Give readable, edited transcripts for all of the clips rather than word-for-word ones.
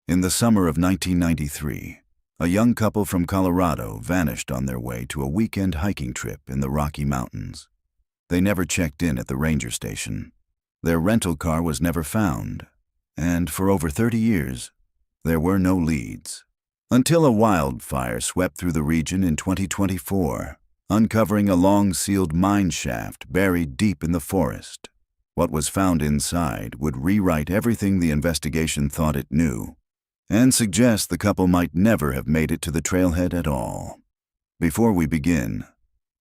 In the summer of 1993, a young couple from Colorado vanished on their way to a weekend hiking trip in the Rocky Mountains. They never checked in at the ranger station. Their rental car was never found, and for over 30 years, there were no leads. Until a wildfire swept through the region in 2024, uncovering a long sealed mine shaft buried deep in the forest. What was found inside would rewrite everything the investigation thought it knew, and suggest the couple might never have made it to the trailhead at all. Before we begin,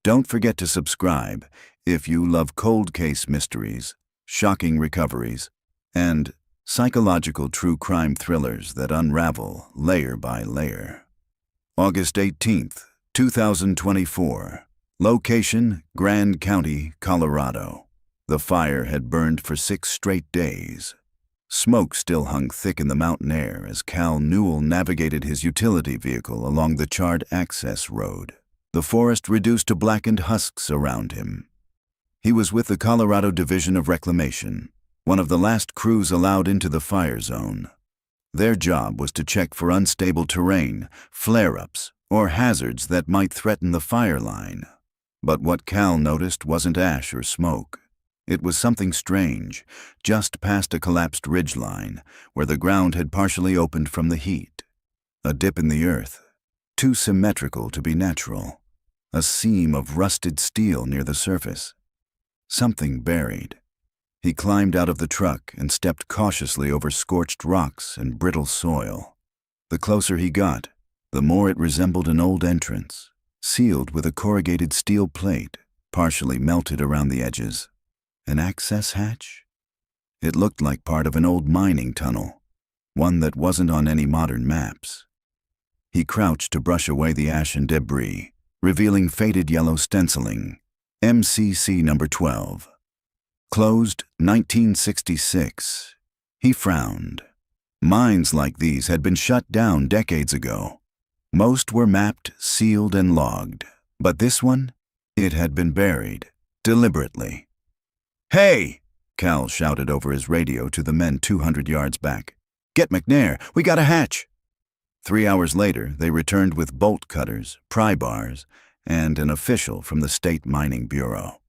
don't forget to subscribe if you love cold case mysteries, shocking recoveries, and psychological true crime thrillers that unravel layer by layer. August 18th, 2024. Location, Grand County, Colorado. The fire had burned for 6 straight days. Smoke still hung thick in the mountain air as Cal Newell navigated his utility vehicle along the charred access road, the forest reduced to blackened husks around him. He was with the Colorado Division of Reclamation, one of the last crews allowed into the fire zone. Their job was to check for unstable terrain, flare-ups, or hazards that might threaten the fire line. But what Cal noticed wasn't ash or smoke. It was something strange, just past a collapsed ridgeline, where the ground had partially opened from the heat. A dip in the earth, too symmetrical to be natural. A seam of rusted steel near the surface. Something buried. He climbed out of the truck and stepped cautiously over scorched rocks and brittle soil. The closer he got, the more it resembled an old entrance, sealed with a corrugated steel plate, partially melted around the edges. An access hatch? It looked like part of an old mining tunnel, one that wasn't on any modern maps. He crouched to brush away the ash and debris, revealing faded yellow stenciling, MCC number 12. Closed 1966. He frowned. Mines like these had been shut down decades ago. Most were mapped, sealed, and logged. But this one? It had been buried, deliberately. "Hey!" Cal shouted over his radio to the men 200 yards back. "Get McNair, we got a hatch!" 3 hours later, they returned with bolt cutters, pry bars, and an official from the State Mining Bureau.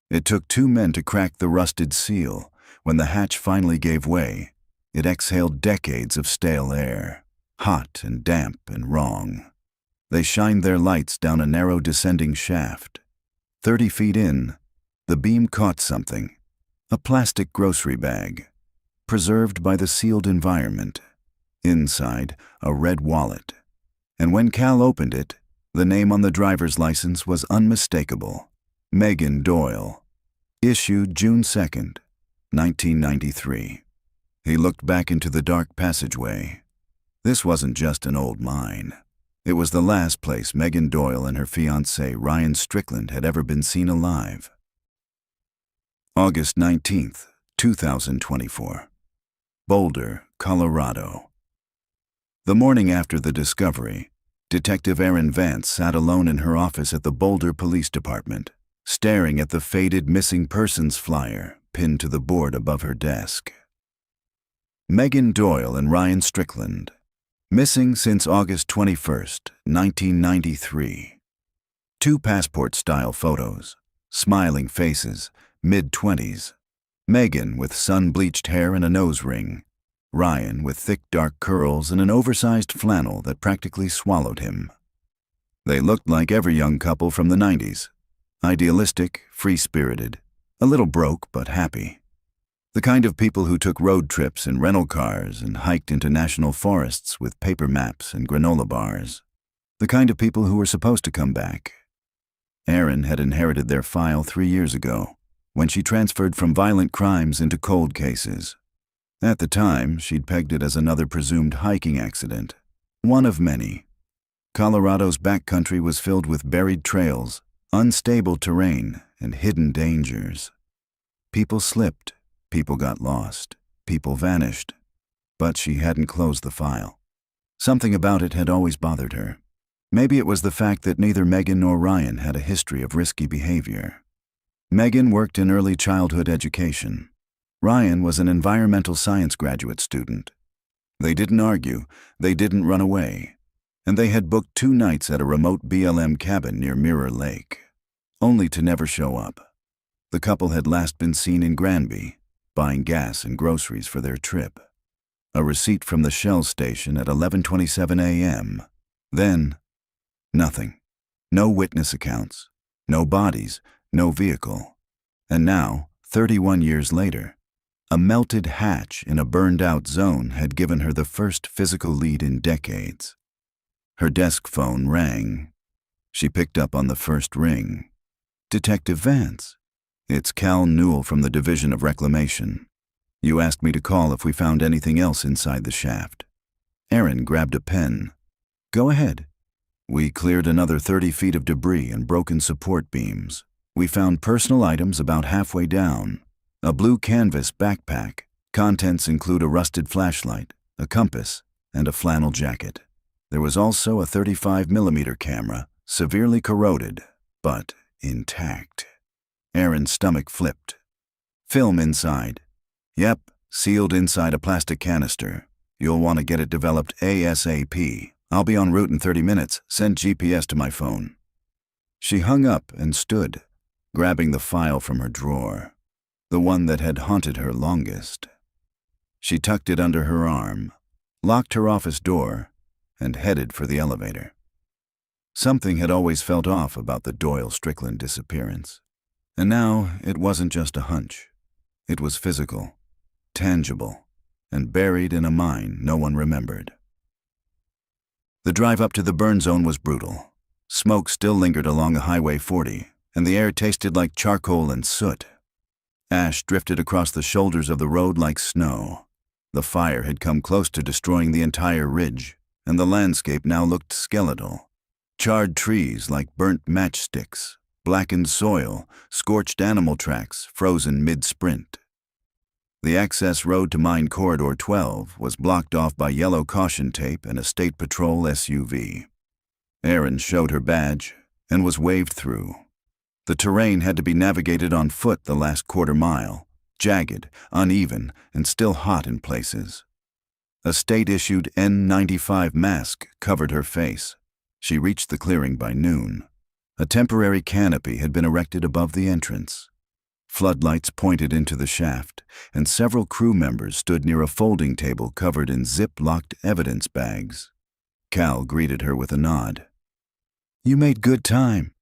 It took 2 men to crack the rusted seal. When the hatch finally gave way, it exhaled decades of stale air, hot and damp and wrong. They shined their lights down a narrow descending shaft. 30 feet in, the beam caught something, a plastic grocery bag, preserved by the sealed environment. Inside, a red wallet. And when Cal opened it, the name on the driver's license was unmistakable. Megan Doyle. Issued June 2nd, 1993. He looked back into the dark passageway. This wasn't just an old mine. It was the last place Megan Doyle and her fiancé, Ryan Strickland, had ever been seen alive. August 19th, 2024. Boulder, Colorado. The morning after the discovery, Detective Erin Vance sat alone in her office at the Boulder Police Department, staring at the faded missing persons flyer pinned to the board above her desk. Megan Doyle and Ryan Strickland, missing since August 21st, 1993. 2 passport-style photos, smiling faces, mid-20s. Megan with sun-bleached hair and a nose ring. Ryan with thick dark curls and an oversized flannel that practically swallowed him. They looked like every young couple from the 90s. Idealistic, free-spirited, a little broke but happy. The kind of people who took road trips in rental cars and hiked into national forests with paper maps and granola bars. The kind of people who were supposed to come back. Erin had inherited their file 3 years ago, when she transferred from violent crimes into cold cases. At the time, she'd pegged it as another presumed hiking accident, one of many. Colorado's backcountry was filled with buried trails, unstable terrain, and hidden dangers. People slipped, people got lost, people vanished, but she hadn't closed the file. Something about it had always bothered her. Maybe it was the fact that neither Megan nor Ryan had a history of risky behavior. Megan worked in early childhood education. Ryan was an environmental science graduate student. They didn't argue, they didn't run away, and they had booked 2 nights at a remote BLM cabin near Mirror Lake, only to never show up. The couple had last been seen in Granby, buying gas and groceries for their trip. A receipt from the Shell station at 11:27 a.m. Then, nothing. No witness accounts, no bodies, no vehicle. And now, 31 years later, a melted hatch in a burned-out zone had given her the first physical lead in decades. Her desk phone rang. She picked up on the first ring. "Detective Vance. It's Cal Newell from the Division of Reclamation. You asked me to call if we found anything else inside the shaft." Aaron grabbed a pen. "Go ahead." "We cleared another 30 feet of debris and broken support beams. We found personal items about halfway down. A blue canvas backpack. Contents include a rusted flashlight, a compass, and a flannel jacket. There was also a 35mm camera, severely corroded, but intact." Aaron's stomach flipped. "Film inside." "Yep, sealed inside a plastic canister. You'll want to get it developed ASAP. I'll be en route in 30 minutes. Send GPS to my phone." She hung up and stood, grabbing the file from her drawer, the one that had haunted her longest. She tucked it under her arm, locked her office door, and headed for the elevator. Something had always felt off about the Doyle Strickland disappearance. And now it wasn't just a hunch. It was physical, tangible, and buried in a mine no one remembered. The drive up to the burn zone was brutal. Smoke still lingered along Highway 40, and the air tasted like charcoal and soot. Ash drifted across the shoulders of the road like snow. The fire had come close to destroying the entire ridge, and the landscape now looked skeletal. Charred trees like burnt matchsticks, blackened soil, scorched animal tracks frozen mid-sprint. The access road to Mine Corridor 12 was blocked off by yellow caution tape and a State Patrol SUV. Erin showed her badge and was waved through. The terrain had to be navigated on foot the last quarter mile, jagged, uneven, and still hot in places. A state-issued N95 mask covered her face. She reached the clearing by noon. A temporary canopy had been erected above the entrance. Floodlights pointed into the shaft, and several crew members stood near a folding table covered in zip-locked evidence bags. Cal greeted her with a nod. "You made good time."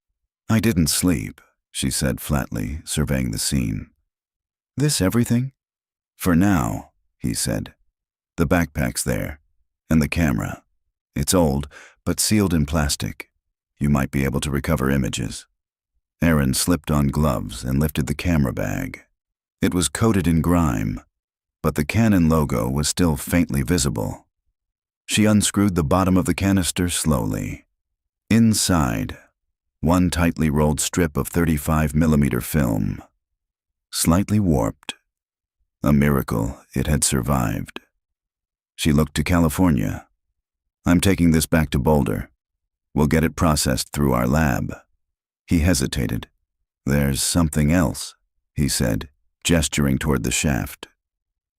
"I didn't sleep," she said flatly, surveying the scene. "This everything?" "For now," he said. "The backpack's there, and the camera. It's old, but sealed in plastic. You might be able to recover images." Erin slipped on gloves and lifted the camera bag. It was coated in grime, but the Canon logo was still faintly visible. She unscrewed the bottom of the canister slowly. Inside, one tightly rolled strip of 35mm film, slightly warped. A miracle it had survived. She looked to California. "I'm taking this back to Boulder. We'll get it processed through our lab." He hesitated. "There's something else," he said, gesturing toward the shaft.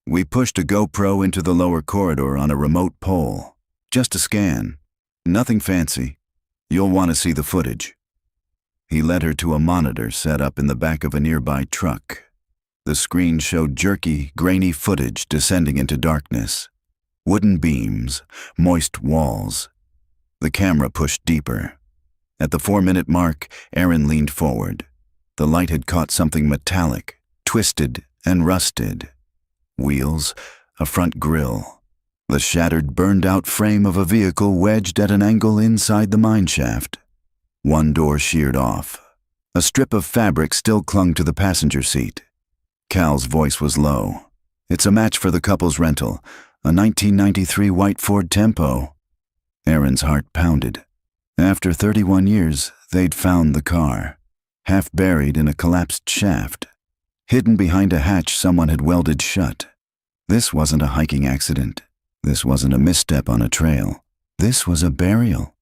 "We pushed a GoPro into the lower corridor on a remote pole. Just a scan. Nothing fancy. You'll want to see the footage." He led her to a monitor set up in the back of a nearby truck. The screen showed jerky, grainy footage descending into darkness. Wooden beams, moist walls. The camera pushed deeper. At the 4-minute mark, Erin leaned forward. The light had caught something metallic, twisted and rusted. Wheels, a front grille. The shattered, burned-out frame of a vehicle wedged at an angle inside the mine shaft. One door sheared off. A strip of fabric still clung to the passenger seat. Cal's voice was low. "It's a match for the couple's rental, a 1993 white Ford Tempo." Erin's heart pounded. After 31 years, they'd found the car, half buried in a collapsed shaft, hidden behind a hatch someone had welded shut. This wasn't a hiking accident. This wasn't a misstep on a trail. This was a burial,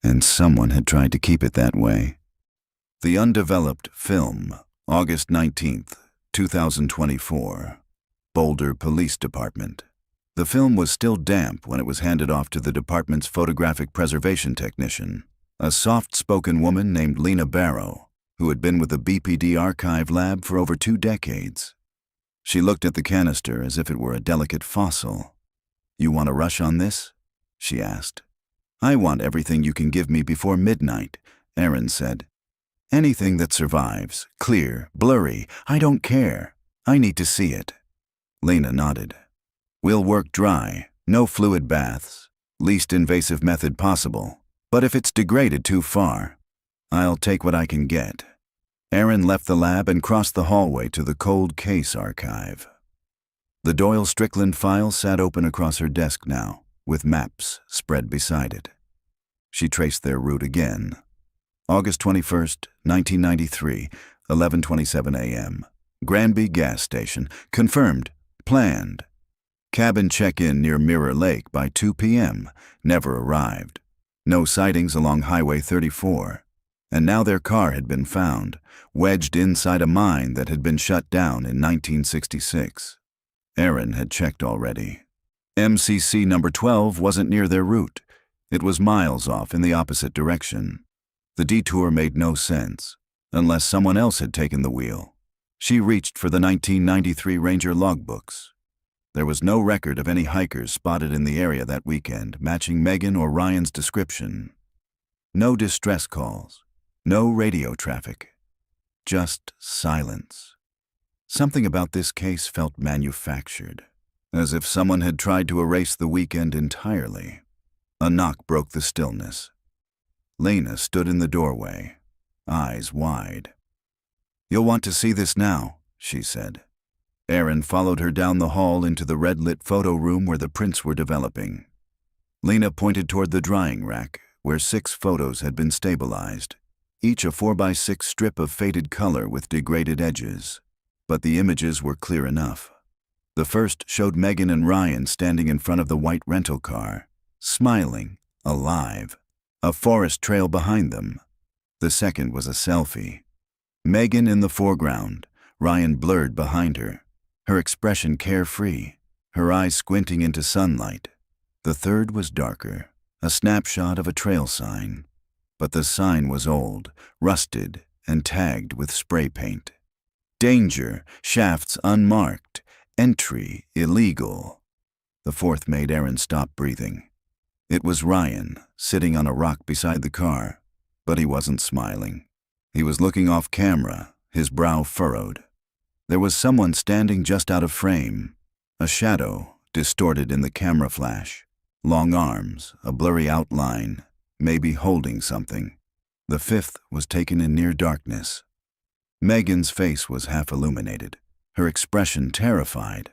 and someone had tried to keep it that way. The undeveloped film, August 19th, 2024, Boulder Police Department. The film was still damp when it was handed off to the department's photographic preservation technician, a soft-spoken woman named Lena Barrow, who had been with the BPD archive lab for over 2 decades. She looked at the canister as if it were a delicate fossil. "You want to rush on this?" she asked. "I want everything you can give me before midnight," Aaron said. "Anything that survives, clear, blurry, I don't care. I need to see it." Lena nodded. "We'll work dry, no fluid baths, least invasive method possible. But if it's degraded too far, I'll take what I can get." Aaron left the lab and crossed the hallway to the cold case archive. The Doyle Strickland file sat open across her desk now, with maps spread beside it. She traced their route again. August 21st, 1993, 11:27 a.m. Granby gas station. Confirmed. Planned. Cabin check-in near Mirror Lake by 2 p.m. Never arrived. No sightings along Highway 34. And now their car had been found, wedged inside a mine that had been shut down in 1966. Aaron had checked already. MCC number 12 wasn't near their route. It was miles off in the opposite direction. The detour made no sense, unless someone else had taken the wheel. She reached for the 1993 Ranger logbooks. There was no record of any hikers spotted in the area that weekend matching Megan or Ryan's description. No distress calls, no radio traffic, just silence. Something about this case felt manufactured, as if someone had tried to erase the weekend entirely. A knock broke the stillness. Lena stood in the doorway, eyes wide. "You'll want to see this now," she said. Aaron followed her down the hall into the red-lit photo room where the prints were developing. Lena pointed toward the drying rack, where 6 photos had been stabilized, each a 4x6 strip of faded color with degraded edges. But the images were clear enough. The first showed Megan and Ryan standing in front of the white rental car, smiling, alive, a forest trail behind them. The second was a selfie. Megan in the foreground, Ryan blurred behind her, her expression carefree, her eyes squinting into sunlight. The third was darker, a snapshot of a trail sign. But the sign was old, rusted, and tagged with spray paint. "Danger, shafts unmarked, entry illegal." The fourth made Aaron stop breathing. It was Ryan, sitting on a rock beside the car, but he wasn't smiling. He was looking off camera, his brow furrowed. There was someone standing just out of frame, a shadow distorted in the camera flash, long arms, a blurry outline, maybe holding something. The fifth was taken in near darkness. Megan's face was half illuminated, her expression terrified,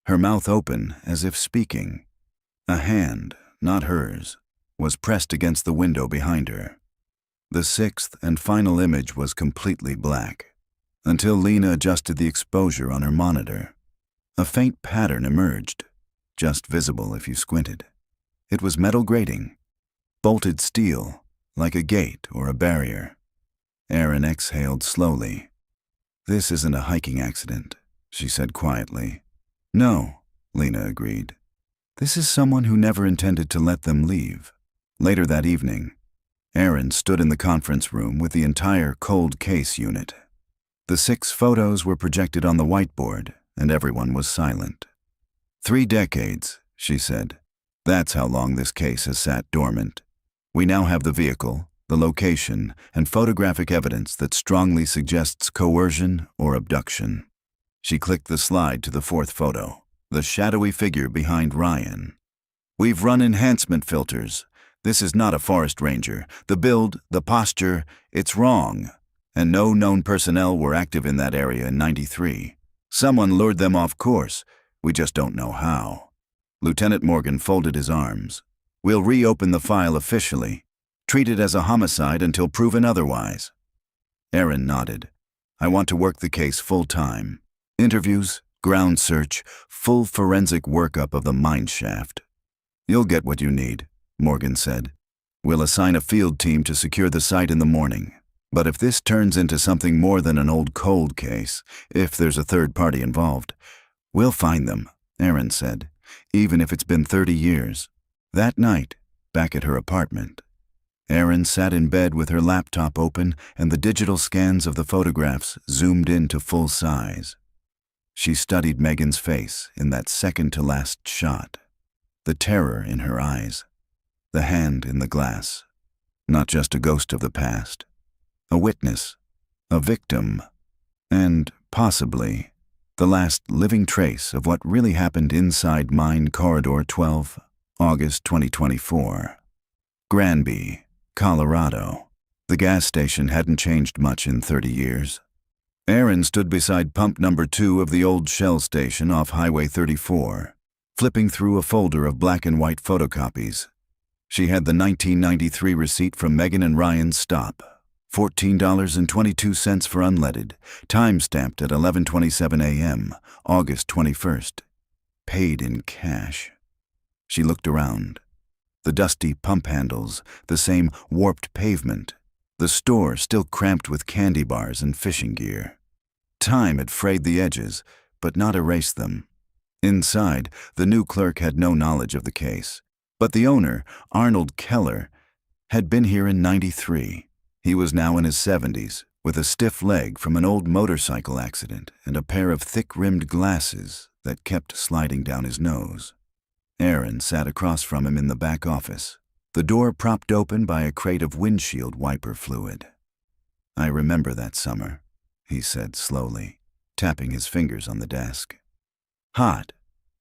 her mouth open as if speaking. A hand, not hers, was pressed against the window behind her. The sixth and final image was completely black, until Lena adjusted the exposure on her monitor. A faint pattern emerged, just visible if you squinted. It was metal grating, bolted steel, like a gate or a barrier. Aaron exhaled slowly. "This isn't a hiking accident," she said quietly. "No," Lena agreed. "This is someone who never intended to let them leave." Later that evening, Aaron stood in the conference room with the entire cold case unit. The 6 photos were projected on the whiteboard, and everyone was silent. 3 decades, she said. That's how long this case has sat dormant. We now have the vehicle, the location, and photographic evidence that strongly suggests coercion or abduction. She clicked the slide to the 4th photo, the shadowy figure behind Ryan. "We've run enhancement filters. This is not a forest ranger. The build, the posture, it's wrong. And no known personnel were active in that area in '93. Someone lured them off course. We just don't know how." Lieutenant Morgan folded his arms. "We'll reopen the file officially. Treat it as a homicide until proven otherwise." Aaron nodded. "I want to work the case full-time. Interviews, ground search, full forensic workup of the mine shaft." "You'll get what you need," Morgan said. "We'll assign a field team to secure the site in the morning. But if this turns into something more than an old cold case, if there's a third party involved, we'll find them," Aaron said. even if it's been 30 years. That night, back at her apartment, Erin sat in bed with her laptop open and the digital scans of the photographs zoomed in to full size. She studied Megan's face in that second-to-last shot, the terror in her eyes, the hand in the glass. Not just a ghost of the past, a witness, a victim, and, possibly, the last living trace of what really happened inside Mine Corridor 12, August 2024. Granby, Colorado. The gas station hadn't changed much in 30 years. Erin stood beside pump number 2 of the old Shell station off Highway 34, flipping through a folder of black and white photocopies. She had the 1993 receipt from Megan and Ryan's stop, $14.22 for unleaded, time-stamped at 11:27 a.m., August 21st. Paid in cash. She looked around. The dusty pump handles, the same warped pavement, the store still cramped with candy bars and fishing gear. Time had frayed the edges, but not erased them. Inside, the new clerk had no knowledge of the case. But the owner, Arnold Keller, had been here in '93. He was now in his 70s, with a stiff leg from an old motorcycle accident and a pair of thick-rimmed glasses that kept sliding down his nose. Erin sat across from him in the back office, the door propped open by a crate of windshield wiper fluid. "I remember that summer," he said slowly, tapping his fingers on the desk. "Hot,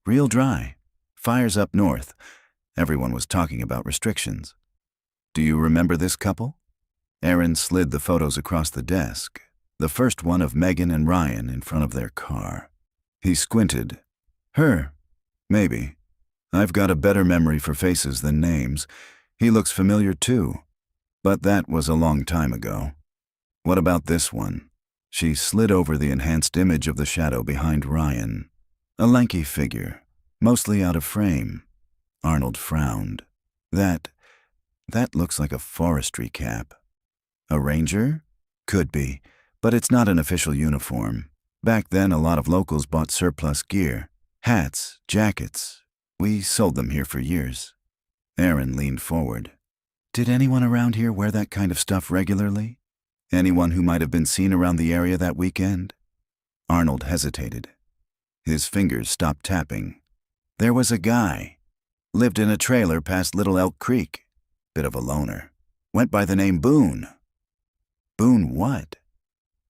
real dry, fires up north. Everyone was talking about restrictions. Do you remember this couple?" Erin slid the photos across the desk, the first one of Megan and Ryan in front of their car. He squinted. "Her, maybe. I've got a better memory for faces than names. He looks familiar too. But that was a long time ago. What about this one?" She slid over the enhanced image of the shadow behind Ryan. A lanky figure, mostly out of frame. Arnold frowned. That looks like a forestry cap." "A ranger?" "Could be, but it's not an official uniform. Back then, a lot of locals bought surplus gear. Hats, jackets. We sold them here for years." Erin leaned forward. "Did anyone around here wear that kind of stuff regularly? Anyone who might have been seen around the area that weekend?" Arnold hesitated. His fingers stopped tapping. "There was a guy. Lived in a trailer past Little Elk Creek. Bit of a loner. Went by the name Boone." "Boone what?"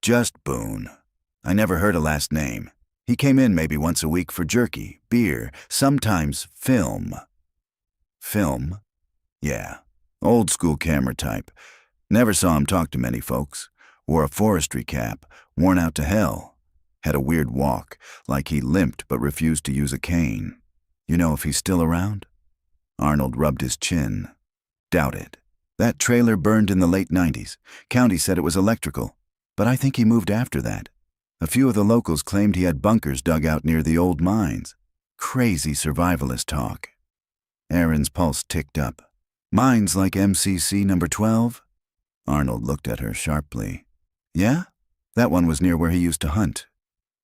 "Just Boone. I never heard a last name. He came in maybe once a week for jerky, beer, sometimes film." "Film?" "Yeah. Old school camera type. Never saw him talk to many folks. Wore a forestry cap, worn out to hell. Had a weird walk, like he limped but refused to use a cane. You know if he's still around?" Arnold rubbed his chin. "Doubt it. That trailer burned in the late '90s. County said it was electrical, but I think he moved after that. A few of the locals claimed he had bunkers dug out near the old mines. Crazy survivalist talk." Erin's pulse ticked up. "Mines like MCC number 12? Arnold looked at her sharply. "Yeah? That one was near where he used to hunt."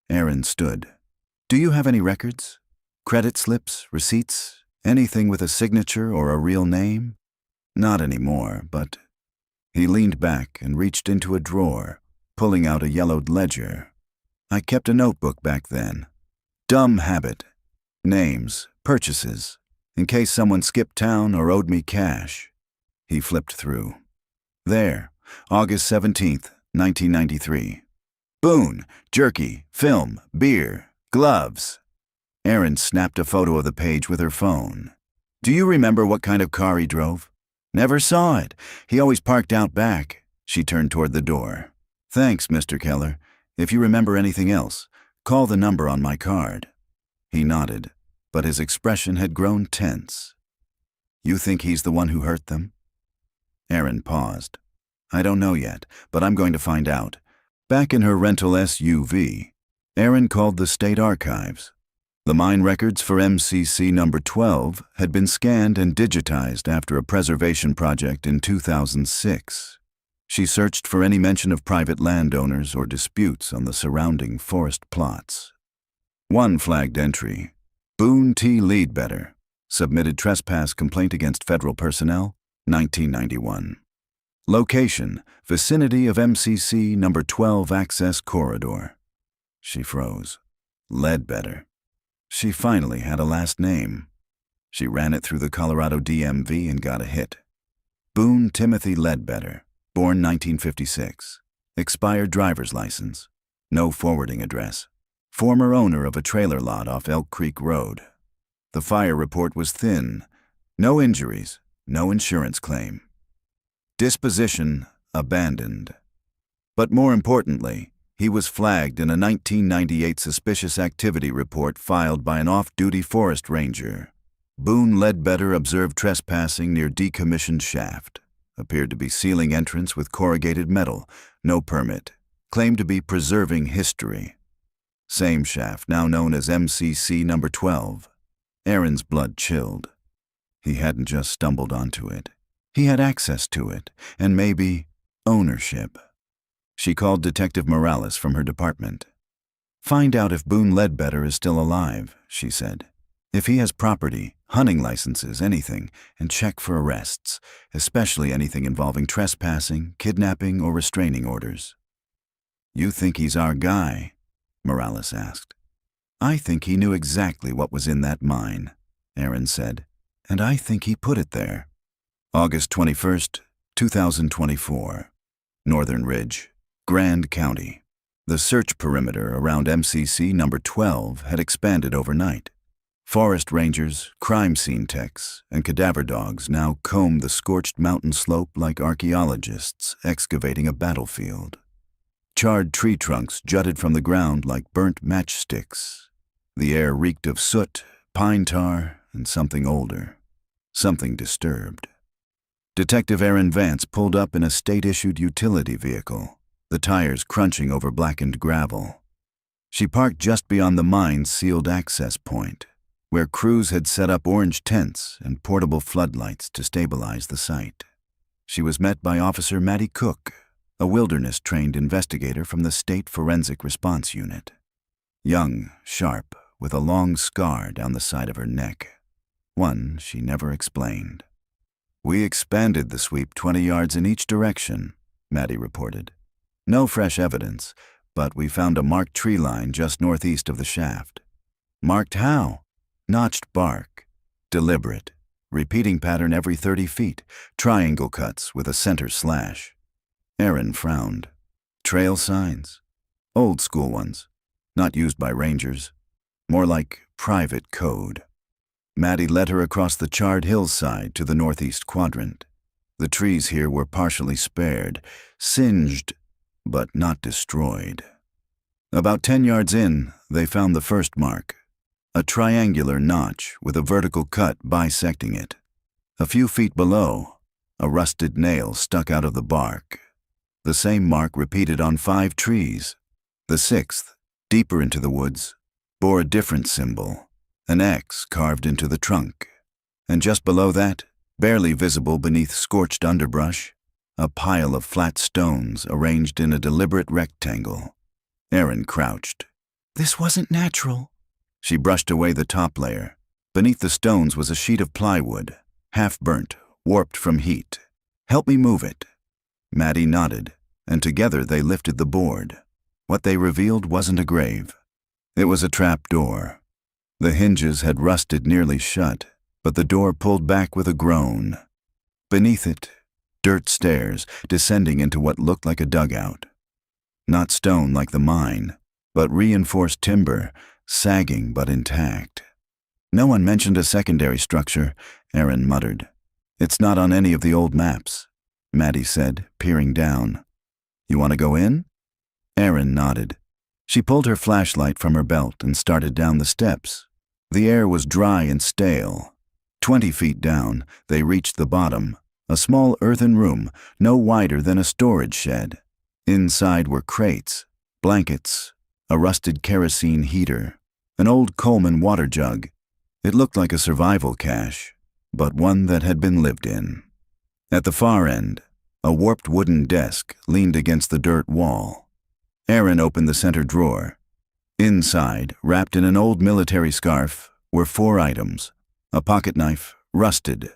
Erin stood. "Do you have any records? Credit slips, receipts, anything with a signature or a real name?" "Not anymore, but—" He leaned back and reached into a drawer, pulling out a yellowed ledger. "I kept a notebook back then. Dumb habit. Names, purchases, in case someone skipped town or owed me cash." He flipped through. "There, August 17th, 1993. Boone, jerky, film, beer, gloves." Erin snapped a photo of the page with her phone. "Do you remember what kind of car he drove?" "Never saw it. He always parked out back." She turned toward the door. "Thanks, Mr. Keller. If you remember anything else, call the number on my card." He nodded, but his expression had grown tense. "You think he's the one who hurt them?" Erin paused. "I don't know yet, but I'm going to find out." Back in her rental SUV, Erin called the state archives. The mine records for MCC number 12 had been scanned and digitized after a preservation project in 2006. She searched for any mention of private landowners or disputes on the surrounding forest plots. One flagged entry: Boone T. Leadbetter, submitted trespass complaint against federal personnel, 1991. Location, vicinity of MCC number 12 access corridor. She froze. Leadbetter. She finally had a last name. She ran it through the Colorado DMV and got a hit. Boone Timothy Leadbetter, born 1956. Expired driver's license. No forwarding address. Former owner of a trailer lot off Elk Creek Road. The fire report was thin. No injuries, no insurance claim. Disposition, abandoned. But more importantly, he was flagged in a 1998 suspicious activity report filed by an off-duty forest ranger. Boone Leadbetter observed trespassing near decommissioned shaft. Appeared to be sealing entrance with corrugated metal. No permit. Claimed to be preserving history. Same shaft, now known as MCC number 12. Aaron's blood chilled. He hadn't just stumbled onto it. He had access to it, and maybe ownership. She called Detective Morales from her department. "Find out if Boone Leadbetter is still alive," she said. "If he has property, hunting licenses, anything, and check for arrests, especially anything involving trespassing, kidnapping, or restraining orders." "You think he's our guy?" Morales asked. "I think he knew exactly what was in that mine," Aaron said, "and I think he put it there." August 21st, 2024. Northern Ridge, Grand County. The search perimeter around MCC number 12 had expanded overnight. Forest rangers, crime scene techs, and cadaver dogs now combed the scorched mountain slope like archaeologists excavating a battlefield. Charred tree trunks jutted from the ground like burnt matchsticks. The air reeked of soot, pine tar, and something older. Something disturbed. Detective Aaron Vance pulled up in a state-issued utility vehicle, the tires crunching over blackened gravel. She parked just beyond the mine's sealed access point, where crews had set up orange tents and portable floodlights to stabilize the site. She was met by Officer Matty Cook, a wilderness-trained investigator from the State Forensic Response Unit. Young, sharp, with a long scar down the side of her neck. One she never explained. "We expanded the sweep 20 yards in each direction," Matty reported. "No fresh evidence, but we found a marked tree line just northeast of the shaft." "Marked how?" "Notched bark. Deliberate. Repeating pattern every 30 feet. Triangle cuts with a center slash." Aaron frowned. "Trail signs?" "Old school ones. Not used by rangers. More like private code." Matty led her across the charred hillside to the northeast quadrant. The trees here were partially spared, singed, but not destroyed. About 10 yards in, they found the first mark. A triangular notch with a vertical cut bisecting it. A few feet below, a rusted nail stuck out of the bark. The same mark repeated on 5 trees. The sixth, deeper into the woods, bore a different symbol, an X carved into the trunk. And just below that, barely visible beneath scorched underbrush, a pile of flat stones arranged in a deliberate rectangle. Aaron crouched. "This wasn't natural." She brushed away the top layer. Beneath the stones was a sheet of plywood, half-burnt, warped from heat. "Help me move it." Matty nodded, and together they lifted the board. What they revealed wasn't a grave. It was a trap door. The hinges had rusted nearly shut, but the door pulled back with a groan. Beneath it, dirt stairs descending into what looked like a dugout. Not stone like the mine, but reinforced timber, sagging but intact. "No one mentioned a secondary structure," Aaron muttered. "It's not on any of the old maps," Matty said, peering down. "You want to go in?" Aaron nodded. She pulled her flashlight from her belt and started down the steps. The air was dry and stale. 20 feet down, they reached the bottom, a small earthen room no wider than a storage shed. Inside were crates, blankets, a rusted kerosene heater, an old Coleman water jug. It looked like a survival cache, but one that had been lived in. At the far end, a warped wooden desk leaned against the dirt wall. Aaron opened the center drawer. Inside, wrapped in an old military scarf, were 4 items: a pocket knife, rusted,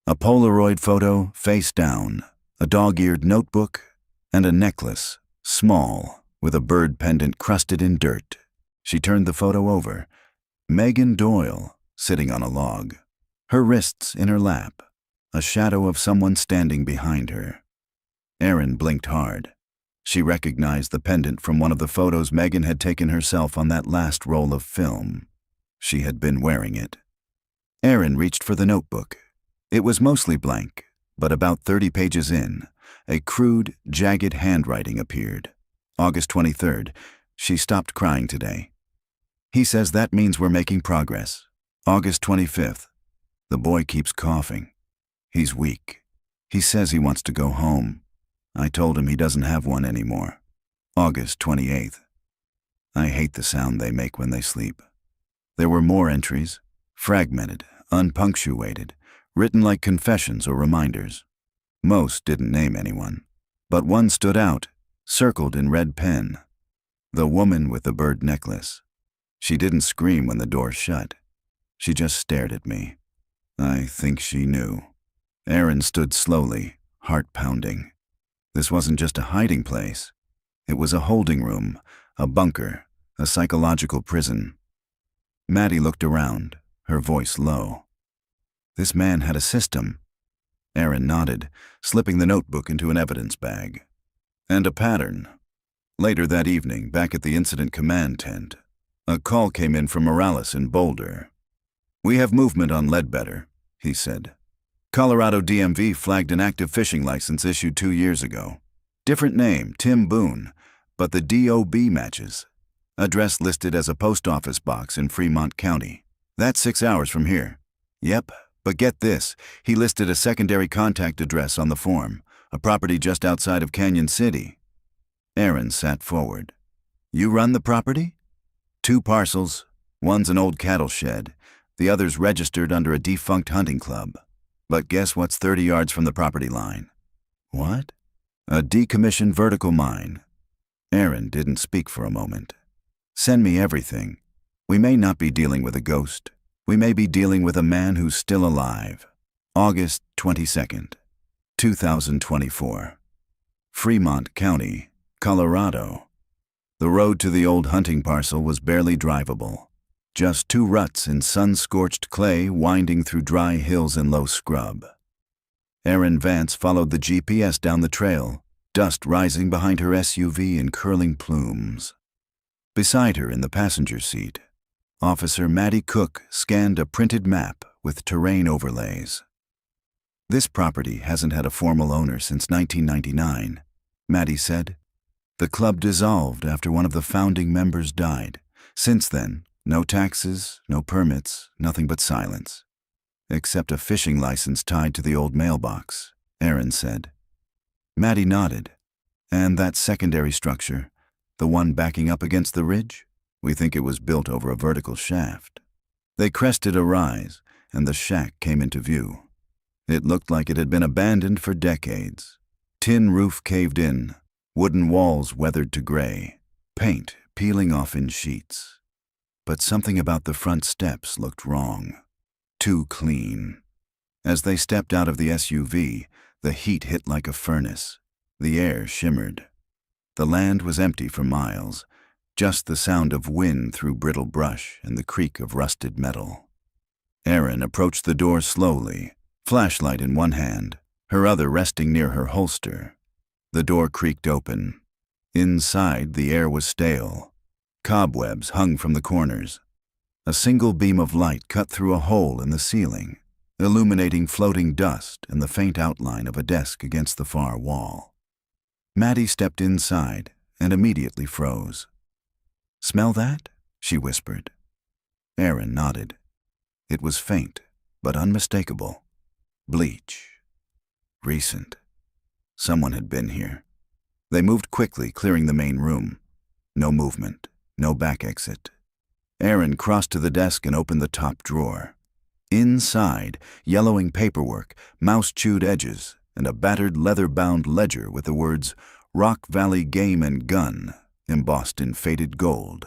a Polaroid photo, face down, a dog-eared notebook, and a necklace, small, with a bird pendant crusted in dirt. She turned the photo over. Megan Doyle, sitting on a log, her wrists in her lap, a shadow of someone standing behind her. Erin blinked hard. She recognized the pendant from one of the photos Megan had taken herself on that last roll of film. She had been wearing it. Erin reached for the notebook. It was mostly blank, but about 30 pages in, a crude, jagged handwriting appeared. August 23rd. She stopped crying today. He says that means we're making progress. August 25th. The boy keeps coughing. He's weak. He says he wants to go home. I told him he doesn't have one anymore. August 28th. I hate the sound they make when they sleep. There were more entries, fragmented, unpunctuated, written like confessions or reminders. Most didn't name anyone, but one stood out, circled in red pen. The woman with the bird necklace. She didn't scream when the door shut. She just stared at me. I think she knew. Erin stood slowly, heart pounding. This wasn't just a hiding place. It was a holding room, a bunker, a psychological prison. Maddie looked around, her voice low. This man had a system. Erin nodded, slipping the notebook into an evidence bag. And a pattern. Later that evening, back at the incident command tent, a call came in from Morales in Boulder. "We have movement on Ledbetter," he said. "Colorado DMV flagged an active fishing license issued 2 years ago. Different name, Tim Boone, but the DOB matches. Address listed as a post office box in Fremont County. That's 6 hours from here." "Yep, but get this, he listed a secondary contact address on the form, a property just outside of Canyon City." Erin sat forward. "You run the property?" "2 parcels. One's an old cattle shed. The other's registered under a defunct hunting club. But guess what's 30 yards from the property line?" "What?" "A decommissioned vertical mine." Erin didn't speak for a moment. "Send me everything. We may not be dealing with a ghost. We may be dealing with a man who's still alive." August 22nd, 2024. Fremont County, Colorado. The road to the old hunting parcel was barely drivable. Just 2 ruts in sun-scorched clay winding through dry hills and low scrub. Erin Vance followed the GPS down the trail, dust rising behind her SUV in curling plumes. Beside her in the passenger seat, Officer Maddie Cook scanned a printed map with terrain overlays. "This property hasn't had a formal owner since 1999, Maddie said. "The club dissolved after one of the founding members died. Since then, no taxes, no permits, nothing but silence. Except a fishing license tied to the old mailbox," Erin said. Maddie nodded. "And that secondary structure, the one backing up against the ridge? We think it was built over a vertical shaft." They crested a rise, and the shack came into view. It looked like it had been abandoned for decades. Tin roof caved in, wooden walls weathered to gray, paint peeling off in sheets. But something about the front steps looked wrong. Too clean. As they stepped out of the SUV, the heat hit like a furnace. The air shimmered. The land was empty for miles, just the sound of wind through brittle brush and the creak of rusted metal. Erin approached the door slowly, flashlight in one hand, her other resting near her holster. The door creaked open. Inside, the air was stale. Cobwebs hung from the corners. A single beam of light cut through a hole in the ceiling, illuminating floating dust and the faint outline of a desk against the far wall. Maddie stepped inside and immediately froze. "Smell that?" she whispered. Erin nodded. It was faint, but unmistakable. Bleach. Recent. Someone had been here. They moved quickly, clearing the main room. No movement, no back exit. Erin crossed to the desk and opened the top drawer. Inside, yellowing paperwork, mouse-chewed edges, and a battered leather-bound ledger with the words "Rock Valley Game and Gun" embossed in faded gold.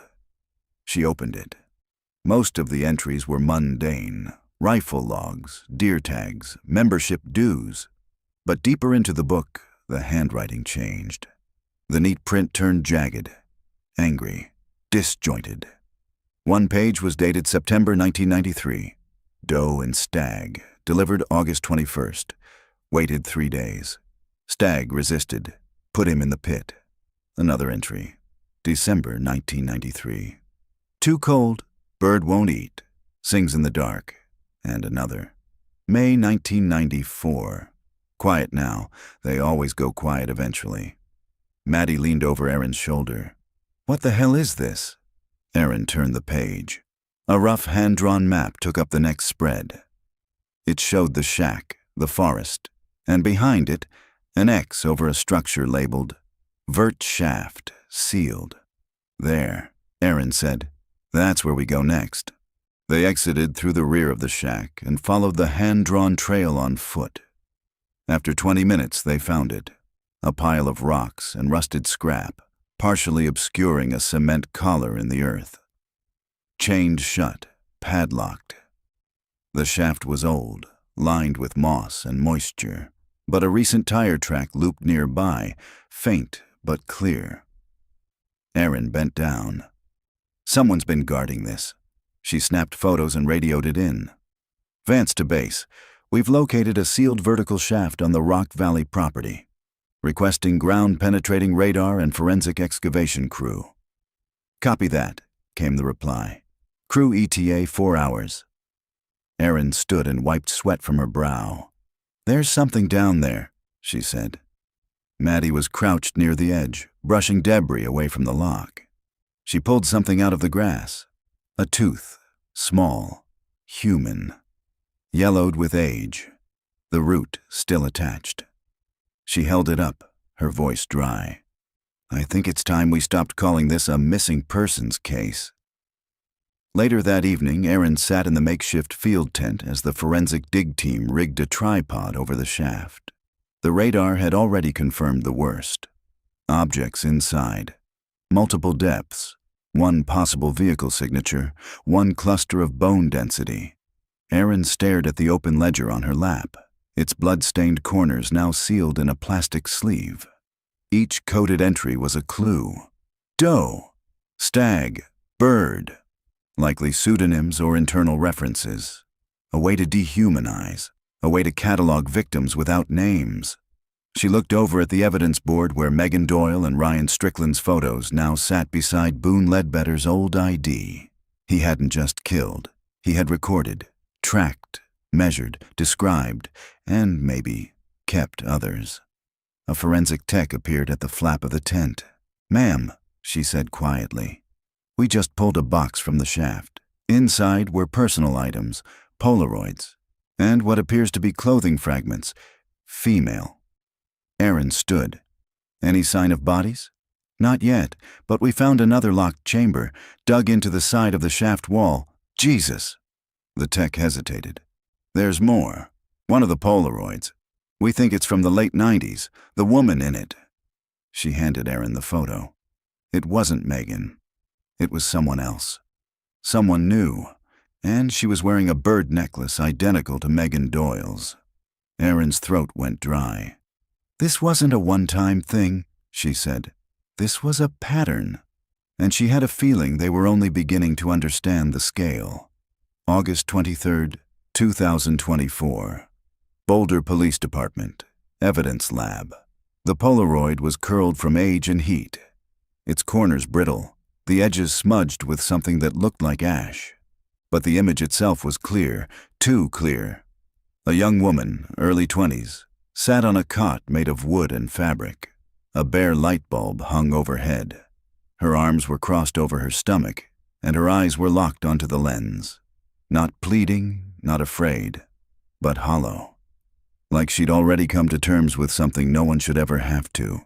She opened it. Most of the entries were mundane: rifle logs, deer tags, membership dues. But deeper into the book, the handwriting changed. The neat print turned jagged, angry, disjointed. One page was dated September 1993. Doe and Stag, delivered August 21st. Waited 3 days. Stag resisted. Put him in the pit. Another entry. December 1993. Too cold. Bird won't eat. Sings in the dark. And another. May 1994. Quiet now. They always go quiet eventually. Maddie leaned over Erin's shoulder. What the hell is this? Erin turned the page. A rough hand-drawn map took up the next spread. It showed the shack, the forest, and behind it, an X over a structure labeled Vert Shaft, sealed. There, Erin said. That's where we go next. They exited through the rear of the shack and followed the hand-drawn trail on foot. After 20 minutes, they found it. A pile of rocks and rusted scrap, partially obscuring a cement collar in the earth. Chained shut, padlocked. The shaft was old, lined with moss and moisture, but a recent tire track looped nearby, faint but clear. Erin bent down. Someone's been guarding this. She snapped photos and radioed it in. Vance to base. We've located a sealed vertical shaft on the Rock Valley property. Requesting ground-penetrating radar and forensic excavation crew. Copy that, came the reply. Crew ETA 4 hours. Erin stood and wiped sweat from her brow. There's something down there, she said. Maddie was crouched near the edge, brushing debris away from the lock. She pulled something out of the grass. A tooth, small, human, yellowed with age, the root still attached. She held it up, her voice dry. I think it's time we stopped calling this a missing persons case. Later that evening, Erin sat in the makeshift field tent as the forensic dig team rigged a tripod over the shaft. The radar had already confirmed the worst. Objects inside. Multiple depths. One possible vehicle signature. One cluster of bone density. Erin stared at the open ledger on her lap, its blood-stained corners now sealed in a plastic sleeve. Each coded entry was a clue. Doe. Stag. Bird. Likely pseudonyms or internal references. A way to dehumanize. A way to catalog victims without names. She looked over at the evidence board where Megan Doyle and Ryan Strickland's photos now sat beside Boone Ledbetter's old ID. He hadn't just killed. He had recorded, tracked, measured, described, and maybe kept others. A forensic tech appeared at the flap of the tent. Ma'am, she said quietly. We just pulled a box from the shaft. Inside were personal items, Polaroids, and what appears to be clothing fragments. Female. Erin stood. Any sign of bodies? Not yet, but we found another locked chamber, dug into the side of the shaft wall. Jesus! The tech hesitated. There's more. One of the Polaroids. We think it's from the late 90s, the woman in it. She handed Erin the photo. It wasn't Megan. It was someone else. Someone new, and she was wearing a bird necklace identical to Megan Doyle's. Erin's throat went dry. This wasn't a one-time thing, she said. This was a pattern, and she had a feeling they were only beginning to understand the scale. August 23rd, 2024. Boulder Police Department, Evidence Lab. The Polaroid was curled from age and heat, its corners brittle, the edges smudged with something that looked like ash. But the image itself was clear, too clear. A young woman, early 20s, sat on a cot made of wood and fabric. A bare light bulb hung overhead. Her arms were crossed over her stomach, and her eyes were locked onto the lens. Not pleading, not afraid, but hollow. Like she'd already come to terms with something no one should ever have to.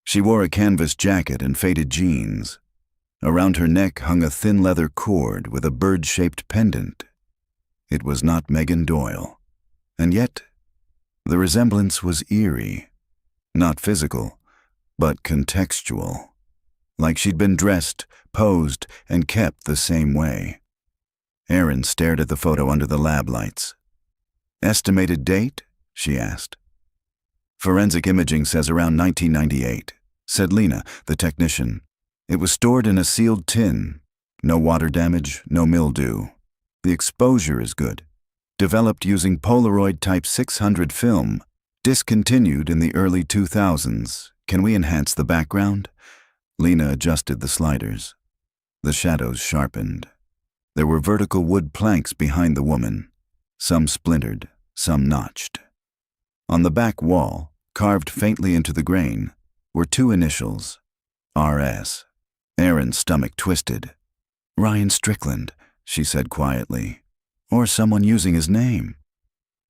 She wore a canvas jacket and faded jeans. Around her neck hung a thin leather cord with a bird-shaped pendant. It was not Megan Doyle. And yet, the resemblance was eerie. Not physical, but contextual. Like she'd been dressed, posed, and kept the same way. Erin stared at the photo under the lab lights. Estimated date? She asked. Forensic imaging says around 1998, said Lena, the technician. It was stored in a sealed tin. No water damage, no mildew. The exposure is good. Developed using Polaroid Type 600 film. Discontinued in the early 2000s. Can we enhance the background? Lena adjusted the sliders. The shadows sharpened. There were vertical wood planks behind the woman, some splintered, some notched. On the back wall, carved faintly into the grain, were two initials, R.S. Erin's stomach twisted. Ryan Strickland, she said quietly, or someone using his name.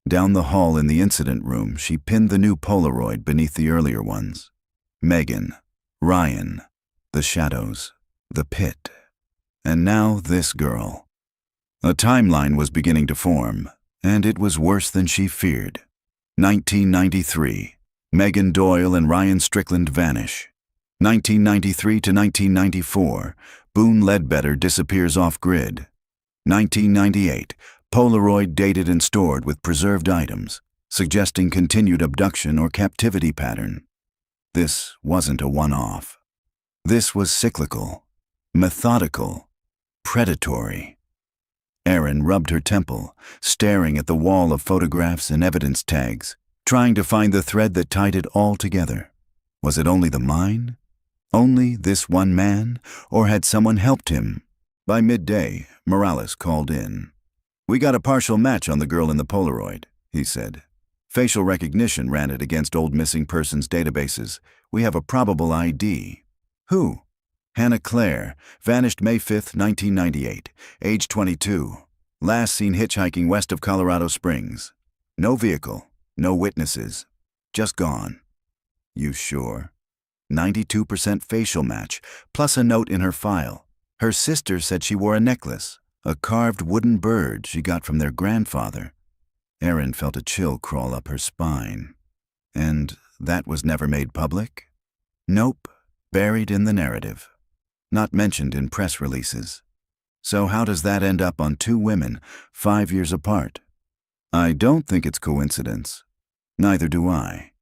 Down the hall in the incident room, she pinned the new Polaroid beneath the earlier ones. Megan, Ryan, the shadows, the pit. And now this girl. A timeline was beginning to form, and it was worse than she feared. 1993. Megan Doyle and Ryan Strickland vanish. 1993 to 1994. Boone Ledbetter disappears off-grid. 1998. Polaroid dated and stored with preserved items, suggesting continued abduction or captivity pattern. This wasn't a one-off. This was cyclical, methodical, predatory. Erin rubbed her temple, staring at the wall of photographs and evidence tags, trying to find the thread that tied it all together. Was it only the mine? Only this one man? Or had someone helped him? By midday, Morales called in. "We got a partial match on the girl in the Polaroid," he said. "Facial recognition ran it against old missing persons databases. We have a probable ID." "Who?" "Hannah Claire, vanished May 5, 1998, age 22. Last seen hitchhiking west of Colorado Springs. No vehicle, no witnesses, just gone." "You sure?" 92% facial match, plus a note in her file. Her sister said she wore a necklace, a carved wooden bird she got from their grandfather. Erin felt a chill crawl up her spine. And that was never made public? Nope, buried in the narrative. Not mentioned in press releases. So how does that end up on two women, 5 years apart? I don't think it's coincidence. Neither do I.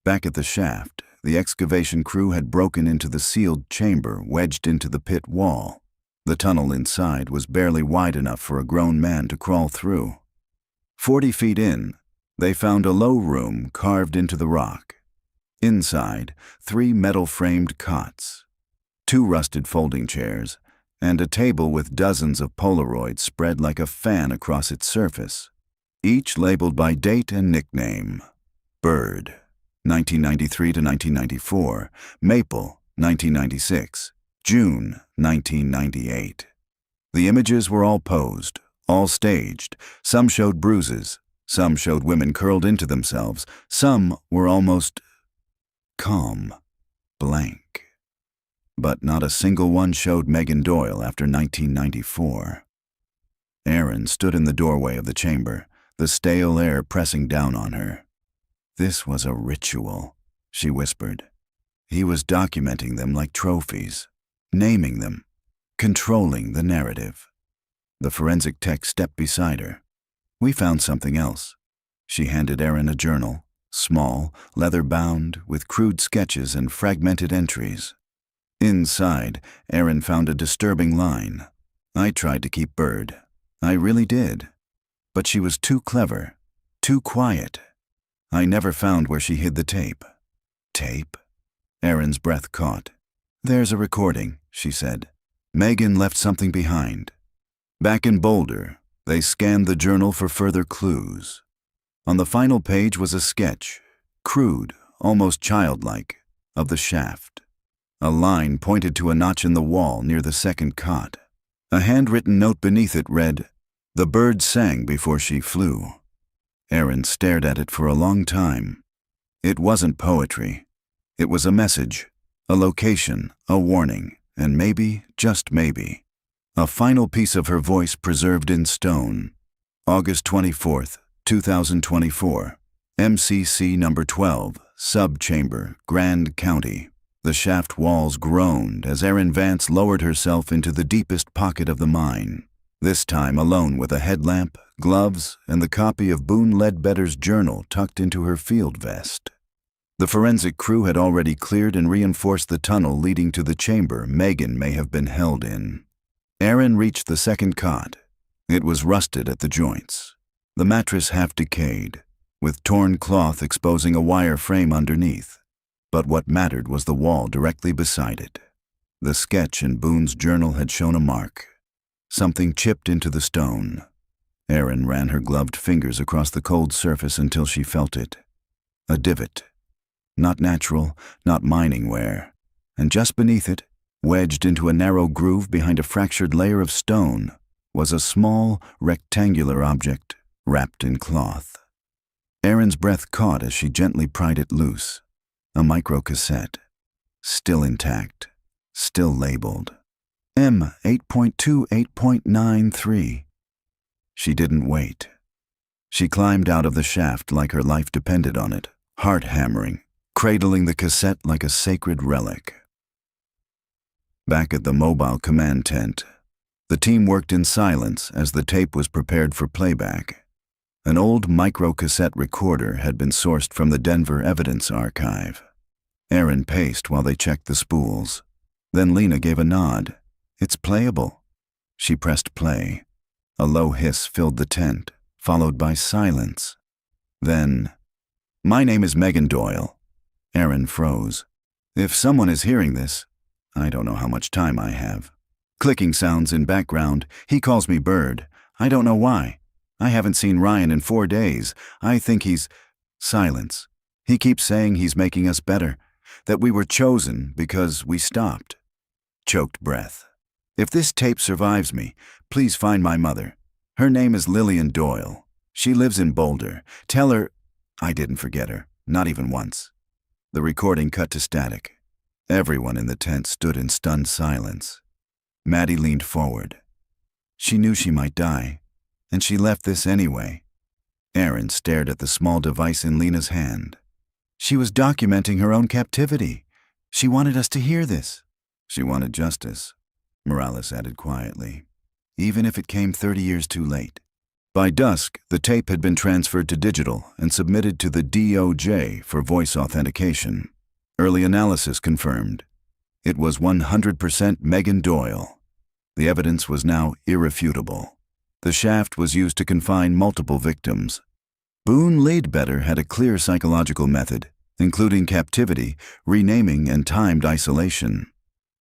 Back at the shaft, the excavation crew had broken into the sealed chamber wedged into the pit wall. The tunnel inside was barely wide enough for a grown man to crawl through. 40 feet in, they found a low room carved into the rock. Inside, 3 metal-framed cots, 2 rusted folding chairs, and a table with dozens of Polaroids spread like a fan across its surface, each labeled by date and nickname. Bird, 1993 to 1994, Maple, 1996, June, 1998. The images were all posed, all staged. Some showed bruises, some showed women curled into themselves, some were almost calm, blank. But not a single one showed Megan Doyle after 1994. Erin stood in the doorway of the chamber, the stale air pressing down on her. "This was a ritual," she whispered. He was documenting them like trophies, naming them, controlling the narrative. The forensic tech stepped beside her. "We found something else." She handed Erin a journal, small, leather-bound, with crude sketches and fragmented entries. Inside, Erin found a disturbing line. "I tried to keep Bird. I really did. But she was too clever, too quiet. I never found where she hid the tape." "Tape?" Erin's breath caught. "There's a recording," she said. "Megan left something behind." Back in Boulder, they scanned the journal for further clues. On the final page was a sketch, crude, almost childlike, of the shaft. A line pointed to a notch in the wall near the second cot. A handwritten note beneath it read, "The bird sang before she flew." Erin stared at it for a long time. It wasn't poetry. It was a message, a location, a warning, and maybe, just maybe, a final piece of her voice preserved in stone. August 24th, 2024. MCC number 12, Subchamber, Grand County. The shaft walls groaned as Erin Vance lowered herself into the deepest pocket of the mine. this time alone with a headlamp, gloves, and the copy of Boone Ledbetter's journal tucked into her field vest. The forensic crew had already cleared and reinforced the tunnel leading to the chamber Megan may have been held in. Aaron reached the second cot. It was rusted at the joints, the mattress half decayed, with torn cloth exposing a wire frame underneath. But what mattered was the wall directly beside it. The sketch in Boone's journal had shown a mark, something chipped into the stone. Erin ran her gloved fingers across the cold surface until she felt it. A divot. Not natural, not mining wear. And just beneath it, wedged into a narrow groove behind a fractured layer of stone, was a small, rectangular object wrapped in cloth. Erin's breath caught as she gently pried it loose. A microcassette. Still intact. Still labeled. M8.28.93. She didn't wait. She climbed out of the shaft like her life depended on it, heart hammering, cradling the cassette like a sacred relic. Back at the mobile command tent, the team worked in silence as the tape was prepared for playback. An old microcassette recorder had been sourced from the Denver Evidence Archive. Erin paced while they checked the spools. Then Lena gave a nod. It's playable. She pressed play. A low hiss filled the tent, followed by silence. Then, "My name is Megan Doyle." Erin froze. "If someone is hearing this, I don't know how much time I have." Clicking sounds in background. "He calls me Bird. I don't know why. I haven't seen Ryan in 4 days. I think he's..." Silence. "He keeps saying he's making us better, that we were chosen because we stopped." Choked breath. "If this tape survives me, please find my mother. Her name is Lillian Doyle. She lives in Boulder. Tell her..." "I didn't forget her, not even once." The recording cut to static. Everyone in the tent stood in stunned silence. Maddie leaned forward. She knew she might die, and she left this anyway. Erin stared at the small device in Lena's hand. She was documenting her own captivity. She wanted us to hear this. She wanted justice, Morales added quietly, even if it came 30 years too late. By dusk, the tape had been transferred to digital and submitted to the DOJ for voice authentication. Early analysis confirmed. It was 100% Megan Doyle. The evidence was now irrefutable. The shaft was used to confine multiple victims. Boone Ledbetter had a clear psychological method, including captivity, renaming, and timed isolation.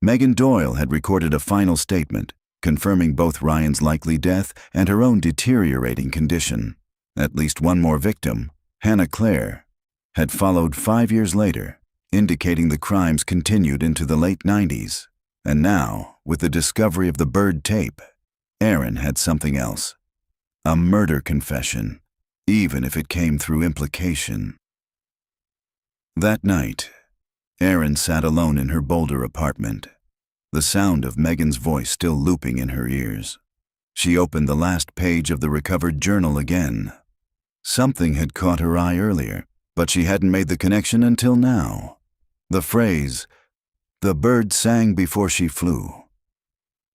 Megan Doyle had recorded a final statement, confirming both Ryan's likely death and her own deteriorating condition. At least one more victim, Hannah Claire, had followed 5 years later, indicating the crimes continued into the late 90s. And now, with the discovery of the Bird tape, Erin had something else. A murder confession, even if it came through implication. That night, Erin sat alone in her Boulder apartment, the sound of Megan's voice still looping in her ears. She opened the last page of the recovered journal again. Something had caught her eye earlier, but she hadn't made the connection until now. The phrase, "The bird sang before she flew."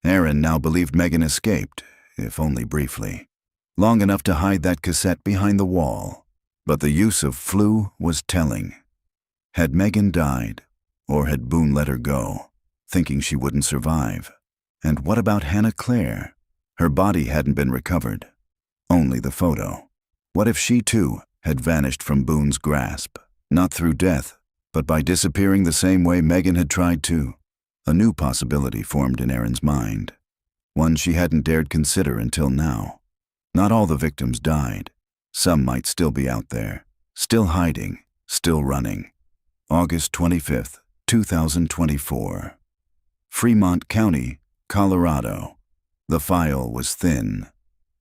Erin now believed Megan escaped, if only briefly, long enough to hide that cassette behind the wall. But the use of flew was telling. Had Megan died, or had Boone let her go, thinking she wouldn't survive? And what about Hannah Claire? Her body hadn't been recovered, only the photo. What if she, too, had vanished from Boone's grasp, not through death, but by disappearing the same way Megan had tried to? A new possibility formed in Erin's mind, one she hadn't dared consider until now. Not all the victims died. Some might still be out there, still hiding, still running. August 25th, 2024. Fremont County, Colorado. The file was thin.